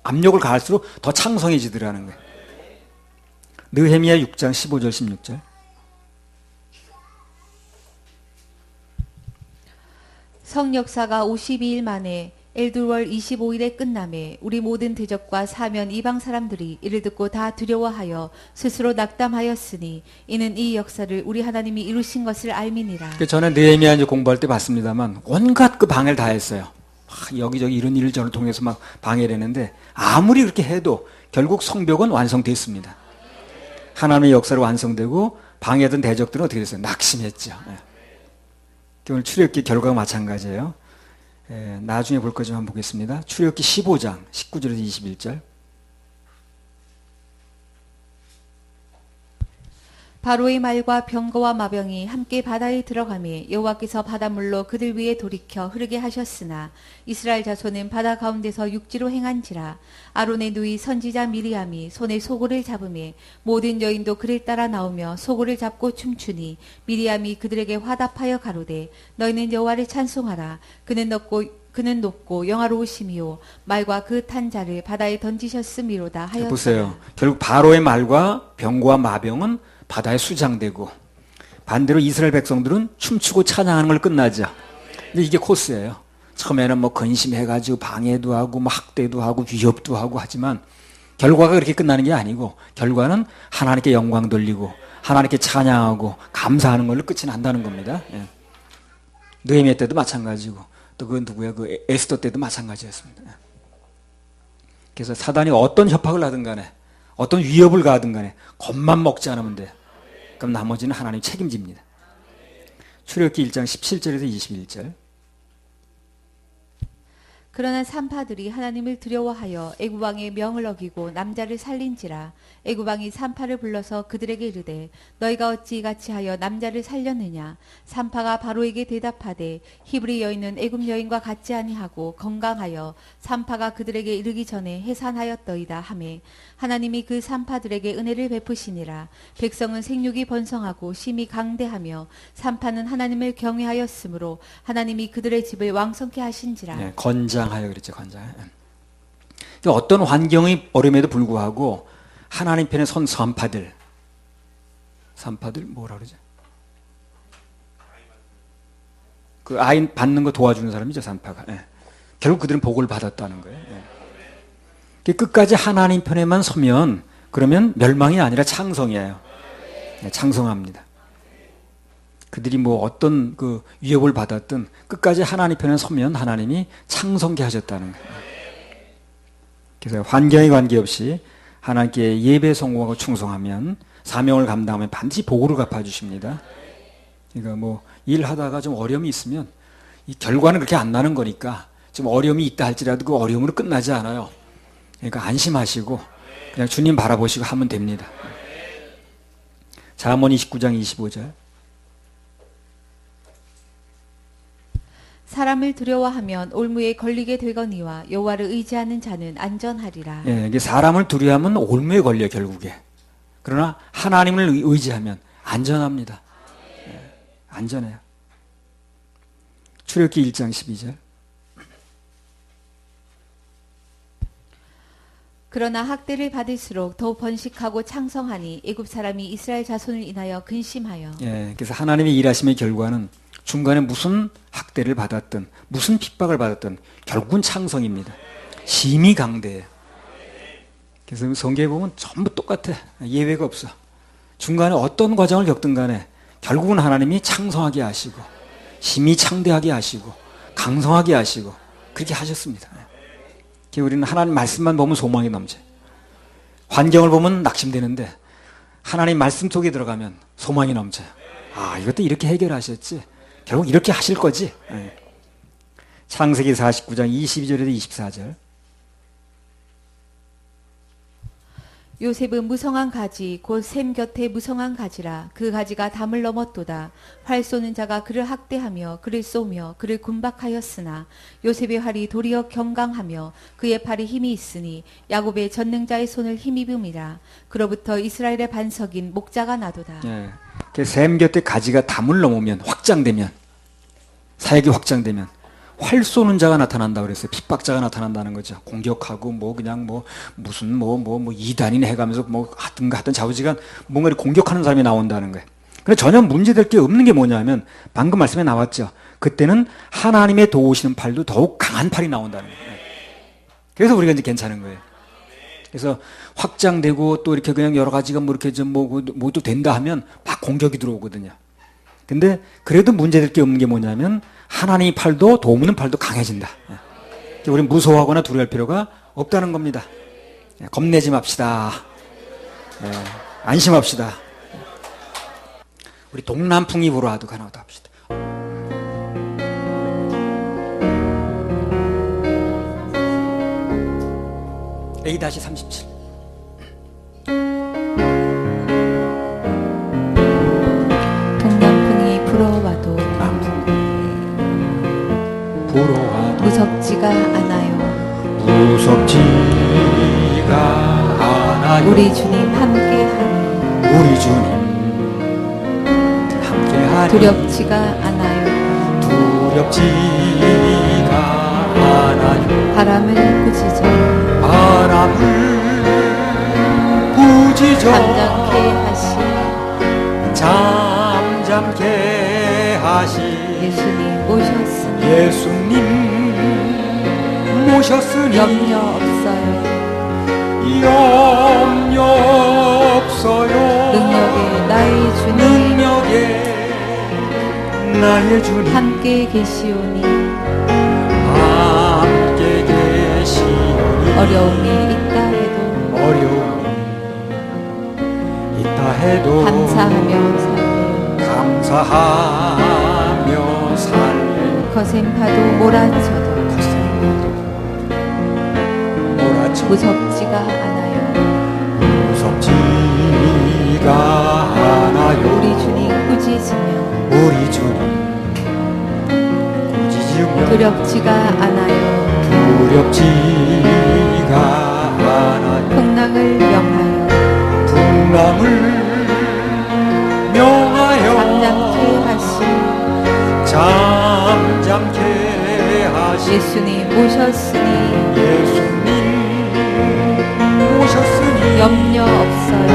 Speaker 1: 압력을 가할수록 더 창성해지더라는 거예요. 느헤미야 6장 15절 16절.
Speaker 2: 성역사가 52일 만에 엘둘월 25일에 끝남에 우리 모든 대적과 사면 이방 사람들이 이를 듣고 다 두려워하여 스스로 낙담하였으니 이는 이 역사를 우리 하나님이 이루신 것을 알미니라.
Speaker 1: 저는 느헤미야 이제 공부할 때 봤습니다만 온갖 그 방해를 다 했어요. 여기저기 이런 일을 저를 통해서 막 방해를 했는데 아무리 그렇게 해도 결국 성벽은 완성됐습니다. 하나님의 역사로 완성되고 방해하던 대적들은 어떻게 됐어요? 낙심했죠. 오늘 출애굽기 결과가 마찬가지예요. 나중에 볼 거지만 보겠습니다. 출애굽기 15장 19절에서 21절.
Speaker 2: 바로의 말과 병거와 마병이 함께 바다에 들어가매 여호와께서 바닷물로 그들 위에 돌이켜 흐르게 하셨으나 이스라엘 자손은 바다 가운데서 육지로 행한지라. 아론의 누이 선지자 미리암이 손에 소고를 잡으매 모든 여인도 그를 따라 나오며 소고를 잡고 춤추니 미리암이 그들에게 화답하여 가로되 너희는 여호와를 찬송하라. 그는 높고 영화로우심이요 말과 그 탄 자를 바다에 던지셨음이로다 하였더라.
Speaker 1: 보세요. 결국 바로의 말과 병거와 마병은 바다에 수장되고 반대로 이스라엘 백성들은 춤추고 찬양하는 걸 끝나죠. 근데 이게 코스예요. 처음에는 뭐 근심해가지고 방해도 하고 뭐 학대도 하고 위협도 하고 하지만 결과가 그렇게 끝나는 게 아니고 결과는 하나님께 영광 돌리고 하나님께 찬양하고 감사하는 걸로 끝이 난다는 겁니다. 느헤미야 때도 마찬가지고 또 그 누구야 그 에스더 때도 마찬가지였습니다. 그래서 사단이 어떤 협박을 하든 간에 어떤 위협을 가하든 간에 겁만 먹지 않으면 돼. 그럼 나머지는 하나님이 책임집니다. 출애굽기 1장 17절에서 21절.
Speaker 2: 그러나 산파들이 하나님을 두려워하여 애굽 왕의 명을 어기고 남자를 살린지라. 애굽 왕이 산파를 불러서 그들에게 이르되 너희가 어찌 이같이 하여 남자를 살렸느냐. 산파가 바로에게 대답하되 히브리 여인은 애굽 여인과 같지 아니하고 건강하여 산파가 그들에게 이르기 전에 해산하였더이다 하매 하나님이 그 산파들에게 은혜를 베푸시니라. 백성은 생육이 번성하고 심히 강대하며 산파는 하나님을 경외하였으므로 하나님이 그들의 집을 왕성케 하신지라.
Speaker 1: 건장하여 그랬죠. 건장. 어떤 환경의 어려움에도 불구하고 하나님 편에 선 산파들 뭐라 그러죠? 그 아이 받는 거 도와주는 사람이죠. 산파가. 결국 그들은 복을 받았다는 거예요. 끝까지 하나님 편에만 서면 그러면 멸망이 아니라 창성이에요. 창성합니다. 그들이 뭐 어떤 그 위협을 받았든 끝까지 하나님 편에 서면 하나님이 창성케 하셨다는 거예요. 그래서 환경에 관계없이 하나님께 예배 성공하고 충성하면 사명을 감당하면 반드시 복으로 갚아주십니다. 그러니까 뭐 일하다가 좀 어려움이 있으면 이 결과는 그렇게 안 나는 거니까 좀 어려움이 있다 할지라도 그 어려움으로 끝나지 않아요. 그러니까 안심하시고 그냥 주님 바라보시고 하면 됩니다. 잠언 29장 25절.
Speaker 2: 사람을 두려워하면 올무에 걸리게 되거니와 여호와를 의지하는 자는 안전하리라.
Speaker 1: 이게 사람을 두려워하면 올무에 걸려 결국에. 그러나 하나님을 의지하면 안전합니다. 안전해요. 출애굽기 1장 12절.
Speaker 2: 그러나 학대를 받을수록 더 번식하고 창성하니 애굽 사람이 이스라엘 자손을 인하여 근심하여.
Speaker 1: 그래서 하나님의 일하심의 결과는 중간에 무슨 학대를 받았든 무슨 핍박을 받았든 결국은 창성입니다. 심히 강대해요. 그래서 성경에 보면 전부 똑같아. 예외가 없어. 중간에 어떤 과정을 겪든 간에 결국은 하나님이 창성하게 하시고 심히 창대하게 하시고 강성하게 하시고 그렇게 하셨습니다. 우리는 하나님 말씀만 보면 소망이 넘쳐요. 환경을 보면 낙심되는데 하나님 말씀 속에 들어가면 소망이 넘쳐요. 아, 이것도 이렇게 해결하셨지. 결국 이렇게 하실 거지. 창세기 49장 22절에서 24절.
Speaker 2: 요셉은 무성한 가지 곧 샘 곁에 무성한 가지라. 그 가지가 담을 넘었도다. 활 쏘는 자가 그를 학대하며 그를 쏘며 그를 군박하였으나 요셉의 활이 도리어 경강하며 그의 팔이 힘이 있으니 야곱의 전능자의 손을 힘입음이라. 그로부터 이스라엘의 반석인 목자가 나도다.
Speaker 1: 샘 곁에 가지가 담을 넘으면 확장되면 사역이 확장되면 활 쏘는 자가 나타난다 그랬어요. 핍박자가 나타난다는 거죠. 공격하고 뭐 그냥 뭐 무슨 뭐 이단이네 해가면서 뭐 하여튼 좌우지간 뭔가 공격하는 사람이 나온다는 거예요. 근데 전혀 문제될 게 없는 게 뭐냐면 방금 말씀에 나왔죠. 그때는 하나님의 도우시는 팔도 더욱 강한 팔이 나온다는 거예요. 그래서 우리가 이제 괜찮은 거예요. 그래서 확장되고 또 이렇게 그냥 여러 가지가 뭐 이렇게 좀 뭐도 된다 하면 막 공격이 들어오거든요. 근데 그래도 문제될 게 없는 게 뭐냐면 하나님의 팔도 도우는 팔도 강해진다. 우리는 무서워하거나 두려워할 필요가 없다는 겁니다. 겁내지 맙시다. 안심합시다. 우리 동남풍이 불어와도 가나도 합시다. A-37.
Speaker 2: 동남풍이 불어와도
Speaker 1: 불어와도
Speaker 2: 무섭지가 않아요.
Speaker 1: 무섭지가 않아요.
Speaker 2: 우리 주님 함께하니
Speaker 1: 우리 주님 함께하니
Speaker 2: 두렵지가 않아요.
Speaker 1: 두렵지가 않아요.
Speaker 2: 바람을 꾸짖어
Speaker 1: 바람을 부짖어
Speaker 2: 잠잠케 하시
Speaker 1: 잠잠케 하시
Speaker 2: 예수님 모셨으니
Speaker 1: 예수님 모셨으니
Speaker 2: 염려 없어요.
Speaker 1: 염려 없어요.
Speaker 2: 능력의 나의 주님
Speaker 1: 능력에 나의 주님
Speaker 2: 함께 계시오니
Speaker 1: 함께 계시오니
Speaker 2: 어려움이 있다 해도
Speaker 1: 어려움이 있다 해도
Speaker 2: 감사하며 살래요.
Speaker 1: 감사하며 살래.
Speaker 2: 거센 파도 몰아쳐도 무섭지가 않아요.
Speaker 1: 무섭지가 않아요.
Speaker 2: 우리 주님 꾸짖으며
Speaker 1: 우리 주님 꾸짖으며
Speaker 2: 두렵지가 않아요.
Speaker 1: 두렵지가 않아요.
Speaker 2: 풍랑을 명하여
Speaker 1: 풍랑을 명하여
Speaker 2: 잠잠케 하시
Speaker 1: 잠잠케 하시
Speaker 2: 예수님 모셨으니
Speaker 1: 예수님 모셨으니
Speaker 2: 염려 없어요.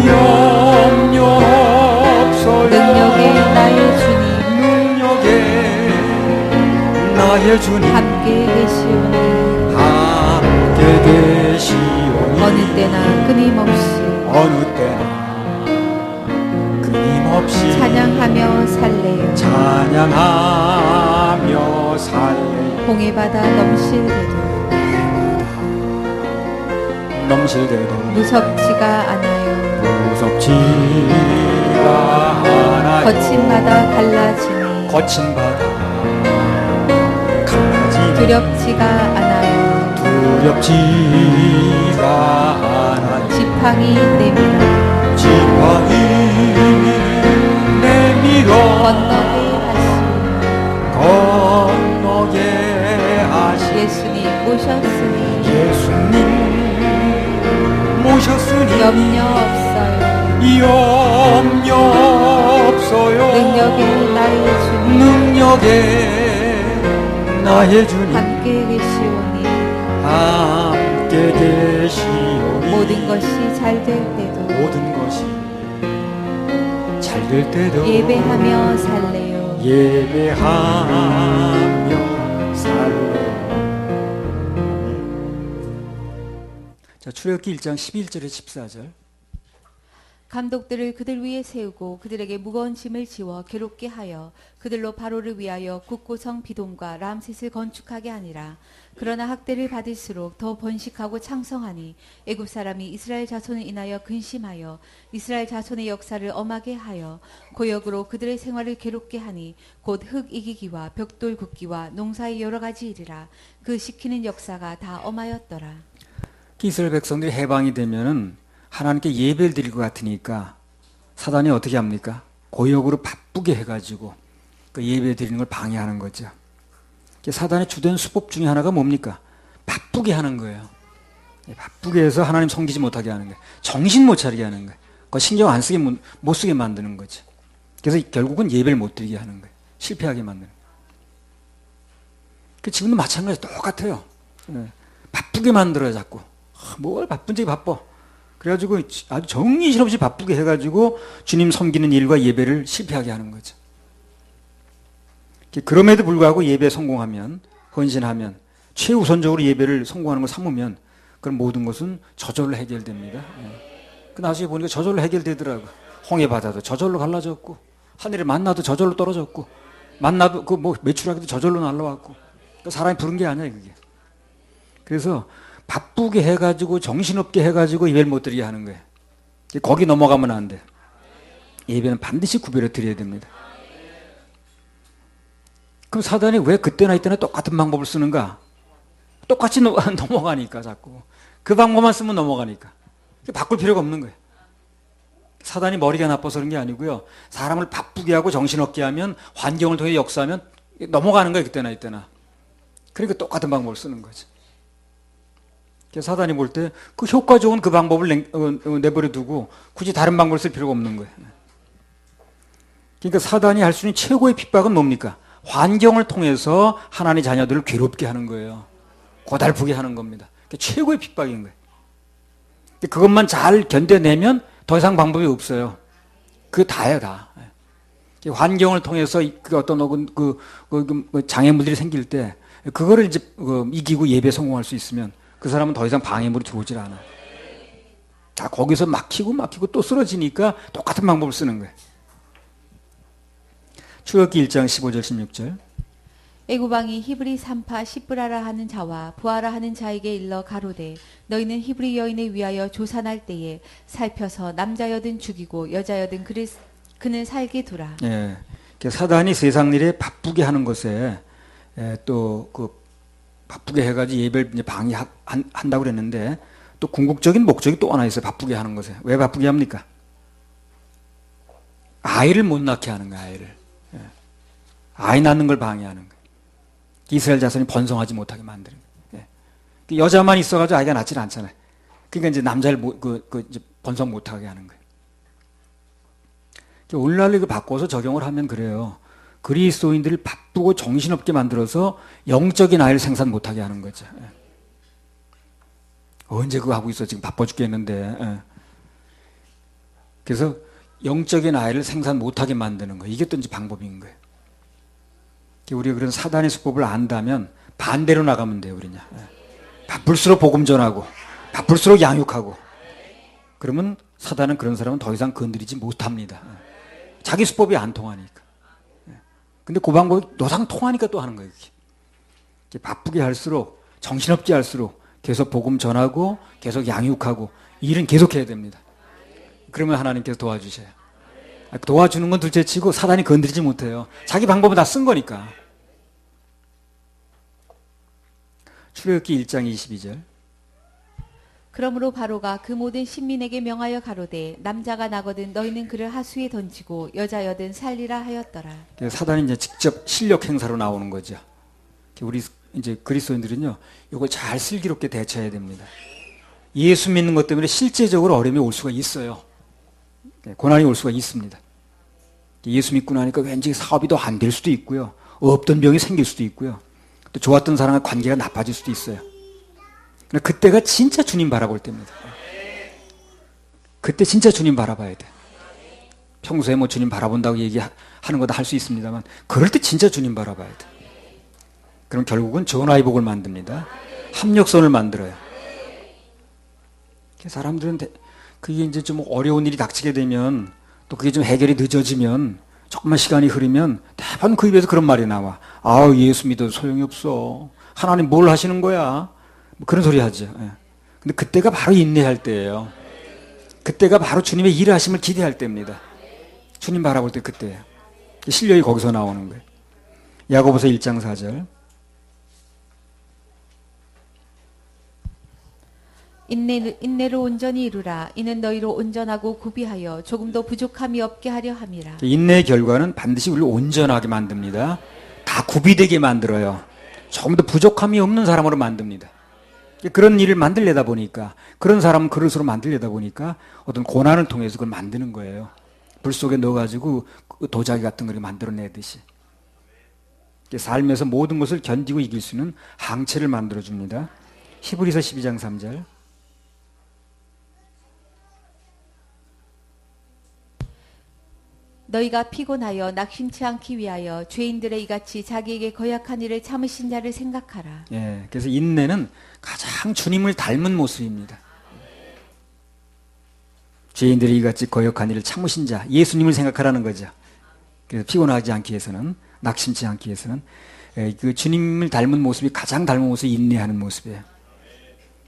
Speaker 1: 염려 없어요.
Speaker 2: 능력의 나의 주님
Speaker 1: 능력에 나의 주님
Speaker 2: 함께 계시오니
Speaker 1: 함께 계시오니
Speaker 2: 어느 때나 끊임없이
Speaker 1: 어느 때나 끊임없이
Speaker 2: 찬양하며 살래요.
Speaker 1: 찬양하며 살래요.
Speaker 2: 홍해 바다 넘실대도
Speaker 1: 넘실대도
Speaker 2: 무섭지가 않아요.
Speaker 1: 무섭지가 않아요.
Speaker 2: 거친 바다 갈라지니
Speaker 1: 거친 바다 갈라지니
Speaker 2: 두렵지가 않아요.
Speaker 1: 두렵지가 않아요.
Speaker 2: 지팡이 내밀어
Speaker 1: 지팡이 내밀어
Speaker 2: 건너게 하시
Speaker 1: 건너게 하시
Speaker 2: 예수님 모셨으니
Speaker 1: 예수님 모셨으니
Speaker 2: 염려 없어요.
Speaker 1: 염려 없어요.
Speaker 2: 능력의 나의 주님
Speaker 1: 능력에 나의 주님
Speaker 2: 함께 계시오니
Speaker 1: 함께 계시오니
Speaker 2: 모든 것이 잘 될 때도
Speaker 1: 모든 것이 잘 될 때도
Speaker 2: 예배하며 살래요.
Speaker 1: 예배하며 살래요. 자, 출애굽기 1장 11절에 14절.
Speaker 2: 감독들을 그들 위에 세우고 그들에게 무거운 짐을 지워 괴롭게 하여 그들로 바로를 위하여 국고성 비돔과 람셋을 건축하게 하니라. 그러나 학대를 받을수록 더 번식하고 창성하니 애굽 사람이 이스라엘 자손을 인하여 근심하여 이스라엘 자손의 역사를 엄하게 하여 고역으로 그들의 생활을 괴롭게 하니 곧 흙 이기기와 벽돌 굽기와 농사의 여러 가지 일이라. 그 시키는 역사가 다 엄하였더라.
Speaker 1: 이스라엘 백성들이 해방이 되면은 하나님께 예배를 드릴 것 같으니까 사단이 어떻게 합니까? 고역으로 바쁘게 해가지고 그 예배 드리는 걸 방해하는 거죠. 사단의 주된 수법 중에 하나가 뭡니까? 바쁘게 하는 거예요. 바쁘게 해서 하나님 섬기지 못하게 하는 거예요. 정신 못 차리게 하는 거예요. 그 신경 안 쓰게 못 쓰게 만드는 거죠. 그래서 결국은 예배를 못 드리게 하는 거예요. 실패하게 만드는 거예요. 지금도 마찬가지 똑같아요. 바쁘게 만들어요, 자꾸. 뭘 바쁜지 바빠. 그래가지고 아주 정신없이 바쁘게 해가지고 주님 섬기는 일과 예배를 실패하게 하는 거죠. 그럼에도 불구하고 예배에 성공하면, 헌신하면, 최우선적으로 예배를 성공하는 걸 삼으면 그럼 모든 것은 저절로 해결됩니다. 그 나중에 보니까 저절로 해결되더라고. 홍해 바다도 저절로 갈라졌고, 하늘에 만나도 저절로 떨어졌고, 만나도 그 뭐 매출하기도 저절로 날라왔고, 사람이 부른 게 아니야 그게. 그래서 바쁘게 해가지고 정신없게 해가지고 예배를 못 드리게 하는 거예요. 거기 넘어가면 안 돼. 예배는 반드시 구별해 드려야 됩니다. 그럼 사단이 왜 그때나 이때나 똑같은 방법을 쓰는가? 똑같이 넘어가니까 자꾸. 그 방법만 쓰면 넘어가니까. 바꿀 필요가 없는 거예요. 사단이 머리가 나빠서 그런 게 아니고요. 사람을 바쁘게 하고 정신없게 하면 환경을 통해 역사하면 넘어가는 거예요. 그때나 이때나. 그러니까 똑같은 방법을 쓰는 거죠. 사단이 볼 때 그 효과 좋은 그 방법을 내버려 두고 굳이 다른 방법을 쓸 필요가 없는 거예요. 그러니까 사단이 할 수 있는 최고의 핍박은 뭡니까? 환경을 통해서 하나님의 자녀들을 괴롭게 하는 거예요. 고달프게 하는 겁니다. 최고의 핍박인 거예요. 그것만 잘 견뎌내면 더 이상 방법이 없어요. 그게 다예요, 다. 환경을 통해서 어떤 장애물들이 생길 때 그거를 이제 이기고 예배에 성공할 수 있으면 그 사람은 더 이상 방해물이 들어오질 않아. 자, 거기서 막히고 또 쓰러지니까 똑같은 방법을 쓰는 거예요. 출애굽기 1장 15절 16절.
Speaker 2: 애굽왕이 히브리 산파 시브라라 하는 자와 부하라 하는 자에게 일러 가로되 너희는 히브리 여인을 위하여 조산할 때에 살펴서 남자여든 죽이고 여자여든 그는 살게 두라.
Speaker 1: 예, 사단이 세상 일에 바쁘게 하는 것에 또 바쁘게 해가지고 예배를 이제 방해한다고 그랬는데 또 궁극적인 목적이 또 하나 있어요. 바쁘게 하는 것에. 왜 바쁘게 합니까? 아이를 못 낳게 하는 거예요. 아이를. 아이 낳는 걸 방해하는 거예요. 이스라엘 자손이 번성하지 못하게 만드는 거예요. 여자만 있어가지고 아이가 낳지는 않잖아요. 그러니까 이제 남자를 이제 번성 못하게 하는 거예요. 오늘날로 이거 바꿔서 적용을 하면 그래요. 그리스도인들을 바쁘고 정신없게 만들어서 영적인 아이를 생산 못하게 하는 거죠. 언제 그거 하고 있어? 지금 바빠 죽겠는데. 그래서 영적인 아이를 생산 못하게 만드는 거예요. 이게 또 이제 방법인 거예요. 우리가 그런 사단의 수법을 안다면 반대로 나가면 돼요, 우리냐. 바쁠수록 복음 전하고, 바쁠수록 양육하고. 그러면 사단은 그런 사람은 더 이상 건드리지 못합니다. 자기 수법이 안 통하니까. 근데 그 방법이 노상 통하니까 또 하는 거예요. 바쁘게 할수록, 정신없게 할수록 계속 복음 전하고, 계속 양육하고, 일은 계속 해야 됩니다. 그러면 하나님께서 도와주셔요. 도와주는 건 둘째 치고 사단이 건드리지 못해요. 자기 방법은 다 쓴 거니까. 출애굽기 1장 22절.
Speaker 2: 그러므로 바로가 그 모든 신민에게 명하여 가로되 남자가 나거든 너희는 그를 하수에 던지고 여자여든 살리라 하였더라.
Speaker 1: 사단이 이제 직접 실력 행사로 나오는 거죠. 우리 이제 그리스도인들은요, 이걸 잘 슬기롭게 대처해야 됩니다. 예수 믿는 것 때문에 실제적으로 어려움이 올 수가 있어요. 고난이 올 수가 있습니다. 예수 믿고 나니까 왠지 사업이 더 안 될 수도 있고요. 없던 병이 생길 수도 있고요. 또 좋았던 사람과 관계가 나빠질 수도 있어요. 그때가 진짜 주님 바라볼 때입니다. 그때 진짜 주님 바라봐야 돼. 평소에 뭐 주님 바라본다고 얘기하는 거다 할 수 있습니다만 그럴 때 진짜 주님 바라봐야 돼. 그럼 결국은 전화위복을 만듭니다. 합력선을 만들어요. 사람들은 그게 이제 좀 어려운 일이 닥치게 되면 또 그게 좀 해결이 늦어지면 조금만 시간이 흐르면 대부분 그 입에서 그런 말이 나와. 아우, 예수 믿어도 소용이 없어. 하나님 뭘 하시는 거야? 뭐 그런 소리 하죠. 근데 그때가 바로 인내할 때예요. 그때가 바로 주님의 일하심을 기대할 때입니다. 주님 바라볼 때 그때예요. 실력이 거기서 나오는 거예요. 야고보서 1장 4절.
Speaker 2: 인내로 온전히 이루라. 이는 너희로 온전하고 구비하여 조금도 부족함이 없게 하려 함이라.
Speaker 1: 인내의 결과는 반드시 우리를 온전하게 만듭니다. 다 구비되게 만들어요. 조금 더 부족함이 없는 사람으로 만듭니다. 그런 일을 만들려다 보니까, 그런 사람은 그릇으로 만들려다 보니까 어떤 고난을 통해서 그걸 만드는 거예요. 불 속에 넣어가지고 도자기 같은 걸 만들어내듯이. 삶에서 모든 것을 견디고 이길 수 있는 항체를 만들어줍니다. 히브리서 12장 3절.
Speaker 2: 너희가 피곤하여 낙심치 않기 위하여 죄인들의 이같이 자기에게 거역한 일을 참으신 자를 생각하라.
Speaker 1: 예, 그래서 인내는 가장 주님을 닮은 모습입니다. 죄인들이 이같이 거역한 일을 참으신 자, 예수님을 생각하라는 거죠. 그래서 피곤하지 않기 위해서는, 낙심치 않기 위해서는 그 주님을 닮은 모습이 가장 닮은 모습이 인내하는 모습이에요.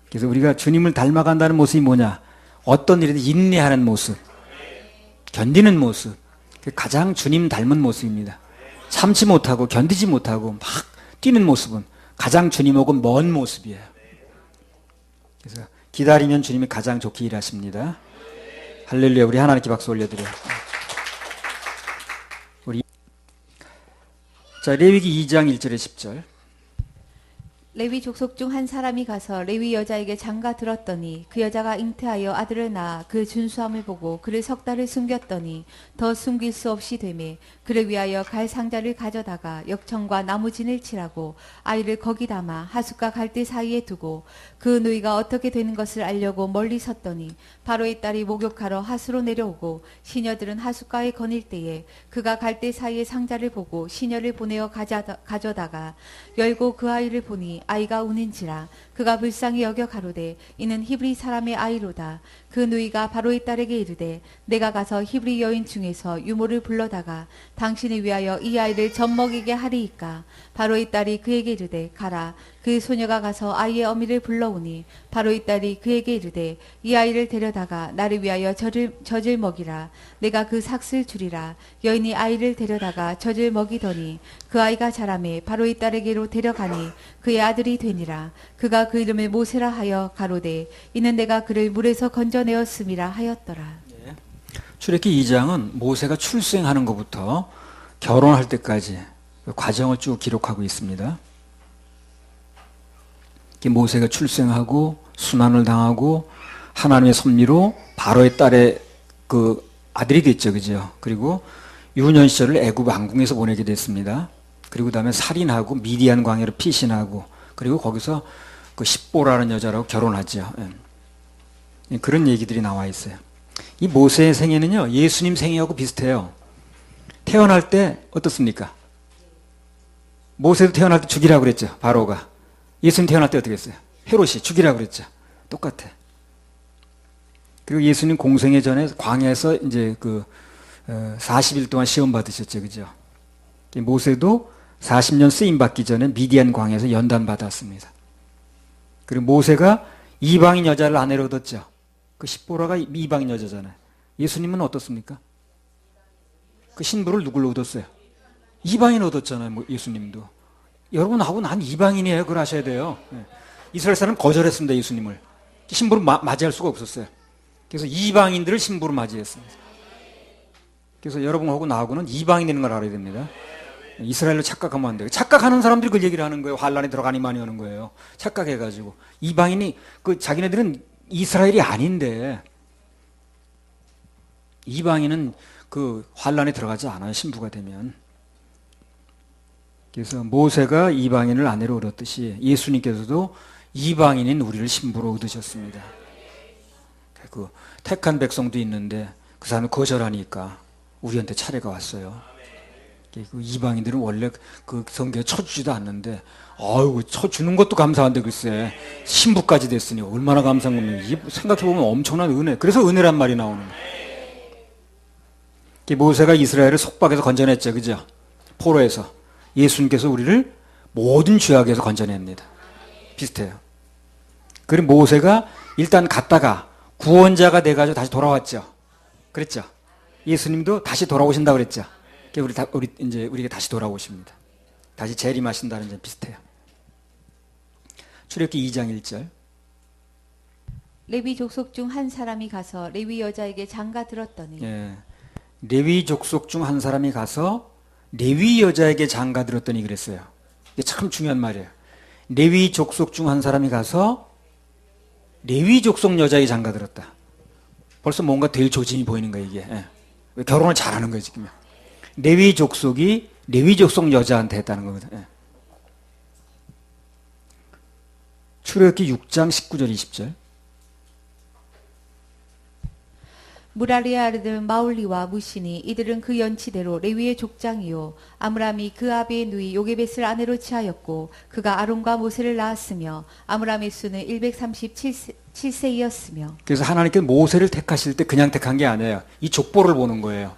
Speaker 1: 그래서 우리가 주님을 닮아간다는 모습이 뭐냐? 어떤 일에도 인내하는 모습, 견디는 모습, 가장 주님 닮은 모습입니다. 참지 못하고 견디지 못하고 막 뛰는 모습은 가장 주님하고 먼 모습이에요. 그래서 기다리면 주님이 가장 좋게 일하십니다. 할렐루야. 우리 하나님께 박수 올려드려요. 우리 자, 레위기 2장 1절에 10절.
Speaker 2: 레위 족속 중 한 사람이 가서 레위 여자에게 장가 들었더니 그 여자가 잉태하여 아들을 낳아 그 준수함을 보고 그를 석 달을 숨겼더니 더 숨길 수 없이 되매 그를 위하여 갈 상자를 가져다가 역청과 나무진을 칠하고 아이를 거기 담아 하숫과 갈대 사이에 두고 그 누이가 어떻게 되는 것을 알려고 멀리 섰더니 바로의 딸이 목욕하러 하수로 내려오고 시녀들은 하숫가에 거닐 때에 그가 갈대 사이에 상자를 보고 시녀를 보내어 가져다가 열고 그 아이를 보니 아이가 우는지라 그가 불쌍히 여겨 가로되 이는 히브리 사람의 아이로다. 그 누이가 바로의 딸에게 이르되 내가 가서 히브리 여인 중에서 유모를 불러다가 당신을 위하여 이 아이를 젖먹이게 하리이까. 바로의 딸이 그에게 이르되 가라. 그 소녀가 가서 아이의 어미를 불러오니 바로의 딸이 그에게 이르되 이 아이를 데려다가 나를 위하여 젖을 먹이라. 내가 그 삭슬 주리라. 여인이 아이를 데려다가 젖을 먹이더니 그 아이가 자라매 바로의 딸에게로 데려가니 그의 아들이 되니라. 그가 그 이름을 모세라 하여 가로되 이는 내가 그를 물에서 건져내었음이라 하였더라.
Speaker 1: 출애굽기 2장은 모세가 출생하는 것부터 결혼할 때까지 그 과정을 쭉 기록하고 있습니다. 모세가 출생하고 순환을 당하고 하나님의 섭리로 바로의 딸의 그 아들이 됐죠, 그죠? 그리고 유년 시절을 애굽 왕궁에서 보내게 됐습니다. 그리고 그다음에 살인하고 미디안 광야로 피신하고 그리고 거기서 그 십보라는 여자라고 결혼하죠. 그런 얘기들이 나와 있어요. 이 모세의 생애는요, 예수님 생애하고 비슷해요. 태어날 때 어떻습니까? 모세도 태어날 때 죽이라고 그랬죠, 바로가. 예수님 태어날 때 어떻게 했어요? 헤롯이 죽이라고 그랬죠. 똑같아. 그리고 예수님 공생애 전에 광야에서 이제 40일 동안 시험 받으셨죠, 그죠? 모세도 40년 쓰임 받기 전에 미디안 광야에서 연단 받았습니다. 그리고 모세가 이방인 여자를 아내로 얻었죠. 그 십보라가 이방인 여자잖아요. 예수님은 어떻습니까? 그 신부를 누굴로 얻었어요? 이방인 얻었잖아요, 예수님도. 여러분하고 난 이방인이에요. 그걸 아셔야 돼요. 이스라엘 사람 거절했습니다, 예수님을. 신부로 맞이할 수가 없었어요. 그래서 이방인들을 신부로 맞이했습니다. 그래서 여러분하고 나하고는 이방인인 걸 알아야 됩니다. 이스라엘로 착각하면 안 돼요. 착각하는 사람들이 그 얘기를 하는 거예요. 환란에 들어가니 많이 하는 거예요. 착각해가지고. 이방인이, 자기네들은 이스라엘이 아닌데, 이방인은 환란에 들어가지 않아요. 신부가 되면. 그래서 모세가 이방인을 아내로 얻었듯이 예수님께서도 이방인인 우리를 신부로 얻으셨습니다. 그 택한 백성도 있는데 그 사람이 거절하니까 우리한테 차례가 왔어요. 그 이방인들은 원래 그 성경에 쳐주지도 않는데, 아이고, 쳐주는 것도 감사한데, 글쎄, 신부까지 됐으니 얼마나 감사한 겁니까? 생각해보면 엄청난 은혜. 그래서 은혜란 말이 나오는 거예요. 모세가 이스라엘을 속박에서 건져냈죠, 그죠? 포로에서. 예수님께서 우리를 모든 죄악에서 건져냅니다. 비슷해요. 그리고 모세가 일단 갔다가 구원자가 돼가지고 다시 돌아왔죠. 그랬죠? 예수님도 다시 돌아오신다고 그랬죠? 우리가 다시 돌아오십니다. 다시 재림하신다는 점 비슷해요. 출애굽기 2장 1절.
Speaker 2: 레위 족속 중 한 사람이 가서 레위 여자에게 장가 들었더니
Speaker 1: 레위 족속 중 한 사람이 가서 레위 여자에게 장가 들었더니 그랬어요. 이게 참 중요한 말이에요. 레위 족속 중 한 사람이 가서 레위 족속 여자에게 장가 들었다. 벌써 뭔가 될 조짐이 보이는 거예요, 이게. 결혼을 잘하는 거예요, 지금. 레위 족속이 레위 족속 여자한테 했다는 거거든요. 출애굽기 6장 19절 20절.
Speaker 2: 무라리의 아들 마울리와 무시니 이들은 그 연치대로 레위의 족장이요 아므람이 그 아비의 누이 요게벳을 아내로 취하였고 그가 아론과 모세를 낳았으며 아므람의 수는 137세이었으며. 그래서
Speaker 1: 하나님께서 모세를 택하실 때 그냥 택한 게 아니에요. 이 족보를 보는 거예요.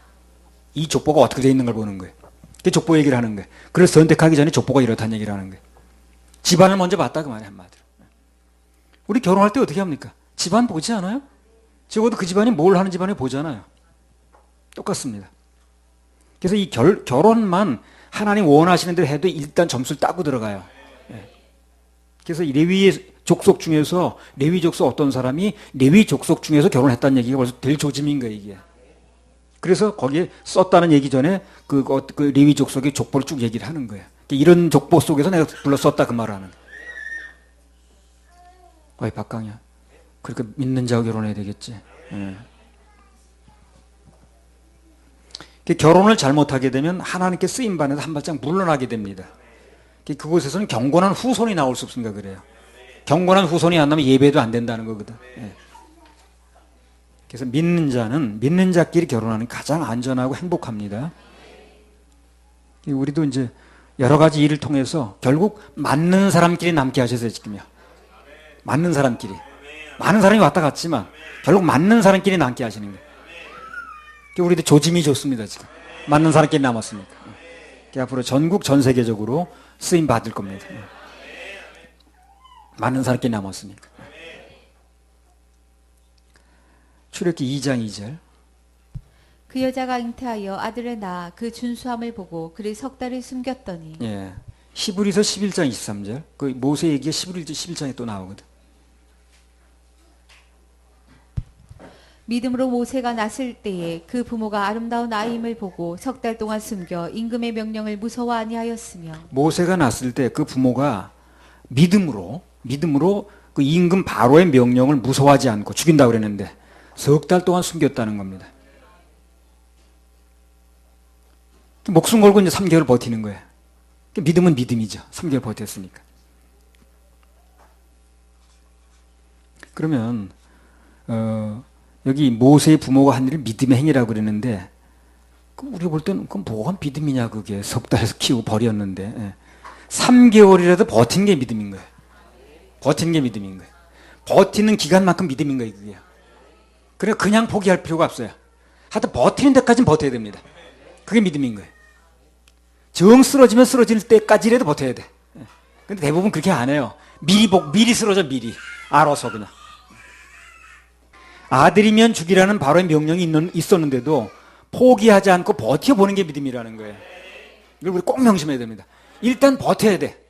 Speaker 1: 이 족보가 어떻게 되어 있는 걸 보는 거예요. 그 족보 얘기를 하는 거예요. 그래서 선택하기 전에 족보가 이렇다는 얘기를 하는 거예요. 집안을 먼저 봤다 그 말이에요, 한마디로. 우리 결혼할 때 어떻게 합니까? 집안 보지 않아요? 적어도 그 집안이 뭘 하는 집안을 보잖아요. 똑같습니다. 그래서 이 결혼만 하나님 원하시는 대로 해도 일단 점수를 따고 들어가요. 그래서 이 레위 족속 중에서 레위 족속 어떤 사람이 레위 족속 중에서 결혼했다는 얘기가 벌써 될 조짐인 거예요, 이게. 그래서 거기에 썼다는 얘기 전에 그 레위 족속의 족보를 쭉 얘기를 하는 거예요. 이런 족보 속에서 내가 불러 썼다 그 말을 하는 거예요. 어이 박강현, 그러니까 믿는 자와 결혼해야 되겠지. 예. 결혼을 잘못하게 되면 하나님께 쓰임받아서 한 발짝 물러나게 됩니다. 그곳에서는 경건한 후손이 나올 수 없으니까 그래요. 경건한 후손이 안 나면 예배도 안 된다는 거거든. 예. 그래서 믿는 자는 믿는 자끼리 결혼하는 게 가장 안전하고 행복합니다. 우리도 이제 여러 가지 일을 통해서 결국 맞는 사람끼리 남게 하셔서요, 지금요. 맞는 사람끼리. 많은 사람이 왔다 갔지만 결국 맞는 사람끼리 남게 하시는 거예요. 우리도 조짐이 좋습니다, 지금. 맞는 사람끼리 남았으니까. 앞으로 전국 전 세계적으로 쓰임 받을 겁니다. 맞는 사람끼리 남았으니까. 출애굽기 2장 2절.
Speaker 2: 그 여자가 잉태하여 아들을 낳아 그 준수함을 보고 그를 석 달을 숨겼더니.
Speaker 1: 예. 히브리서 11장 23절. 그 모세 얘기가 11장에 또 나오거든.
Speaker 2: 믿음으로 모세가 낳았을 때에 그 부모가 아름다운 아이임을 보고 석 달 동안 숨겨 임금의 명령을 무서워 아니하였으며.
Speaker 1: 모세가 낳았을 때 그 부모가 믿음으로 그 임금 바로의 명령을 무서워하지 않고 죽인다고 그랬는데 석 달 동안 숨겼다는 겁니다. 목숨 걸고 이제 3개월 버티는 거예요. 믿음은 믿음이죠. 3개월 버텼으니까. 그러면 여기 모세의 부모가 한 일을 믿음의 행위라고 그랬는데, 그럼 우리가 볼 때는 그건 뭐가 믿음이냐, 그게. 석 달에서 키우고 버렸는데. 예. 3개월이라도 버틴 게 믿음인 거예요. 버티는 게 믿음인 거예요. 버티는 기간만큼 믿음인 거예요, 그게. 그러니까 그냥 포기할 필요가 없어요. 하여튼 버티는 데까지는 버텨야 됩니다. 그게 믿음인 거예요. 정 쓰러지면 쓰러질 때까지라도 버텨야 돼. 예. 근데 대부분 그렇게 안 해요. 미리 쓰러져, 미리. 알아서 그냥. 아들이면 죽이라는 바로의 명령이 있었는데도 포기하지 않고 버텨보는 게 믿음이라는 거예요. 이걸 우리 꼭 명심해야 됩니다. 일단 버텨야 돼.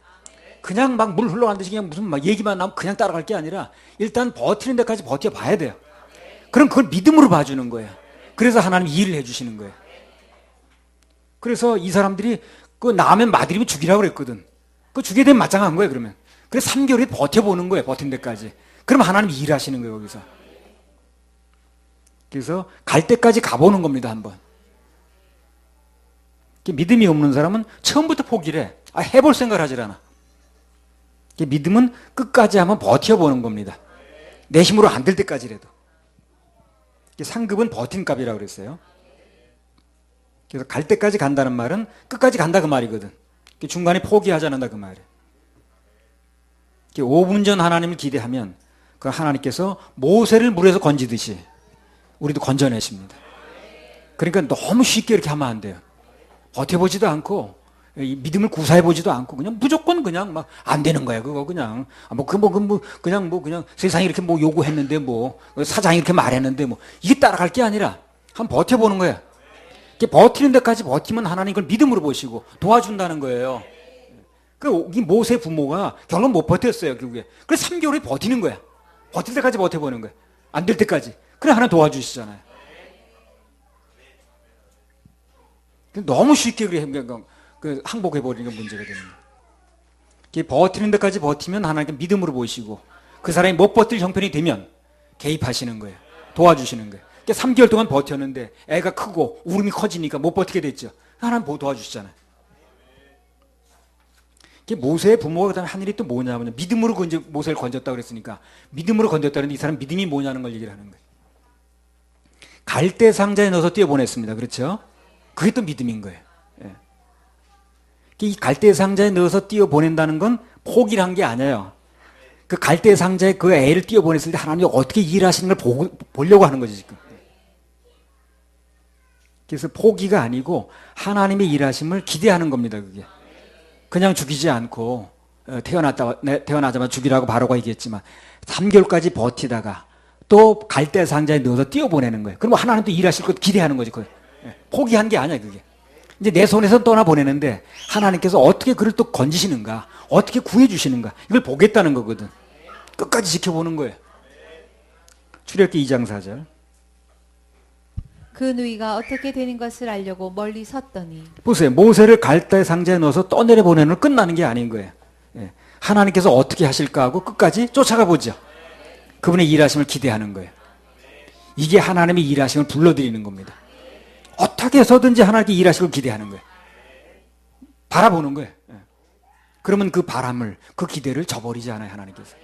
Speaker 1: 그냥 막 물 흘러가듯이 그냥 무슨 막 얘기만 나오면 그냥 따라갈 게 아니라 일단 버티는 데까지 버텨봐야 돼요. 그럼 그걸 믿음으로 봐주는 거예요. 그래서 하나님이 일을 해주시는 거예요. 그래서 이 사람들이 그 낳으면 마들이면 죽이라고 그랬거든. 그 죽게 되면 마땅한 거예요, 그러면. 그래서 3개월이 버텨보는 거예요, 버틴 데까지. 그럼 하나님이 일하시는 거예요, 거기서. 그래서 갈 때까지 가보는 겁니다, 한번. 믿음이 없는 사람은 처음부터 포기를 해. 해볼 생각을 하질 않아. 믿음은 끝까지 한번 버텨보는 겁니다. 내 힘으로 안 될 때까지라도. 상급은 버틴 값이라고 그랬어요. 그래서 갈 때까지 간다는 말은 끝까지 간다 그 말이거든. 중간에 포기하지 않는다 그 말이에요. 5분 전 하나님을 기대하면 그 하나님께서 모세를 물에서 건지듯이 우리도 건져내십니다. 그러니까 너무 쉽게 이렇게 하면 안 돼요. 버텨보지도 않고 믿음을 구사해보지도 않고 그냥 무조건 그냥 막 안 되는 거야, 그거 그냥. 그냥 세상이 이렇게 뭐 요구했는데 사장이 이렇게 말했는데 이게 따라갈 게 아니라 한번 버텨보는 거야. 버티는 데까지 버티면 하나님 그걸 믿음으로 보시고 도와준다는 거예요. 이 모세 부모가 결론 못 버텼어요, 결국에. 그래서 3개월이 버티는 거야. 버틸 때까지 버텨보는 거야. 안 될 때까지. 그래 하나 도와주시잖아요. 너무 쉽게 항복해버리는 게 문제가 되는 거예요. 버티는 데까지 버티면 하나님께 믿음으로 보시고 그 사람이 못 버틸 형편이 되면 개입하시는 거예요. 도와주시는 거예요. 3개월 동안 버텼는데 애가 크고 울음이 커지니까 못 버티게 됐죠. 하나님 도와주시잖아요. 모세의 부모가 그다음에 한 일이 또 뭐냐면 믿음으로 모세를 건졌다고 그랬으니까 믿음으로 건졌다는데 이 사람 믿음이 뭐냐는 걸 얘기를 하는 거예요. 갈대 상자에 넣어서 띄어보냈습니다. 그렇죠? 그게 또 믿음인 거예요. 예. 이 갈대 상자에 넣어서 띄어보낸다는 건 포기를 한 게 아니에요. 그 갈대 상자에 그 애를 띄어보냈을 때 하나님이 어떻게 일하시는 걸 보려고 하는 거지 지금. 그래서 포기가 아니고 하나님의 일하심을 기대하는 겁니다. 그게. 그냥 죽이지 않고 태어나자마자 죽이라고 바로가 얘기했지만 3개월까지 버티다가 또 갈대 상자에 넣어서 띄어보내는 거예요. 그럼 하나님도 일하실 것 기대하는 거지. 포기한 게 아니야, 그게. 이제 내 손에서 떠나보내는데 하나님께서 어떻게 그를 또 건지시는가, 어떻게 구해주시는가. 이걸 보겠다는 거거든. 끝까지 지켜보는 거예요. 출애굽기 2장 4절.
Speaker 2: 그 누이가 어떻게 되는 것을 알려고 멀리 섰더니
Speaker 1: 보세요. 모세를 갈대 상자에 넣어서 떠내려 보내는 건 끝나는 게 아닌 거예요. 예. 하나님께서 어떻게 하실까 하고 끝까지 쫓아가 보죠. 그분의 일하심을 기대하는 거예요. 이게 하나님의 일하심을 불러들이는 겁니다. 어떻게 해서든지 하나님께 일하심을 기대하는 거예요. 바라보는 거예요. 예. 그러면 그 바람을, 그 기대를 저버리지 않아요, 하나님께서.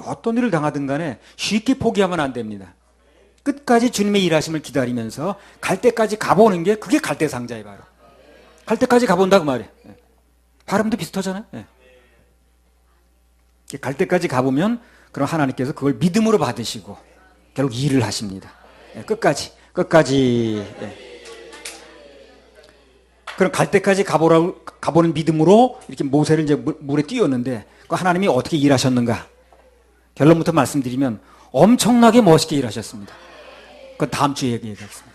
Speaker 1: 어떤 일을 당하든 간에 쉽게 포기하면 안 됩니다. 끝까지 주님의 일하심을 기다리면서 갈 때까지 가보는 게 그게 갈대 상자예요, 바로. 갈 때까지 가본다고 말이에요. 예. 발음도 비슷하잖아요. 예. 갈 때까지 가보면 그럼 하나님께서 그걸 믿음으로 받으시고 결국 일을 하십니다. 예. 끝까지. 예. 그럼 갈 때까지 가보는 믿음으로 이렇게 모세를 이제 물에 띄웠는데 그 하나님이 어떻게 일하셨는가? 결론부터 말씀드리면 엄청나게 멋있게 일하셨습니다. 그건 다음 주에 얘기하겠습니다.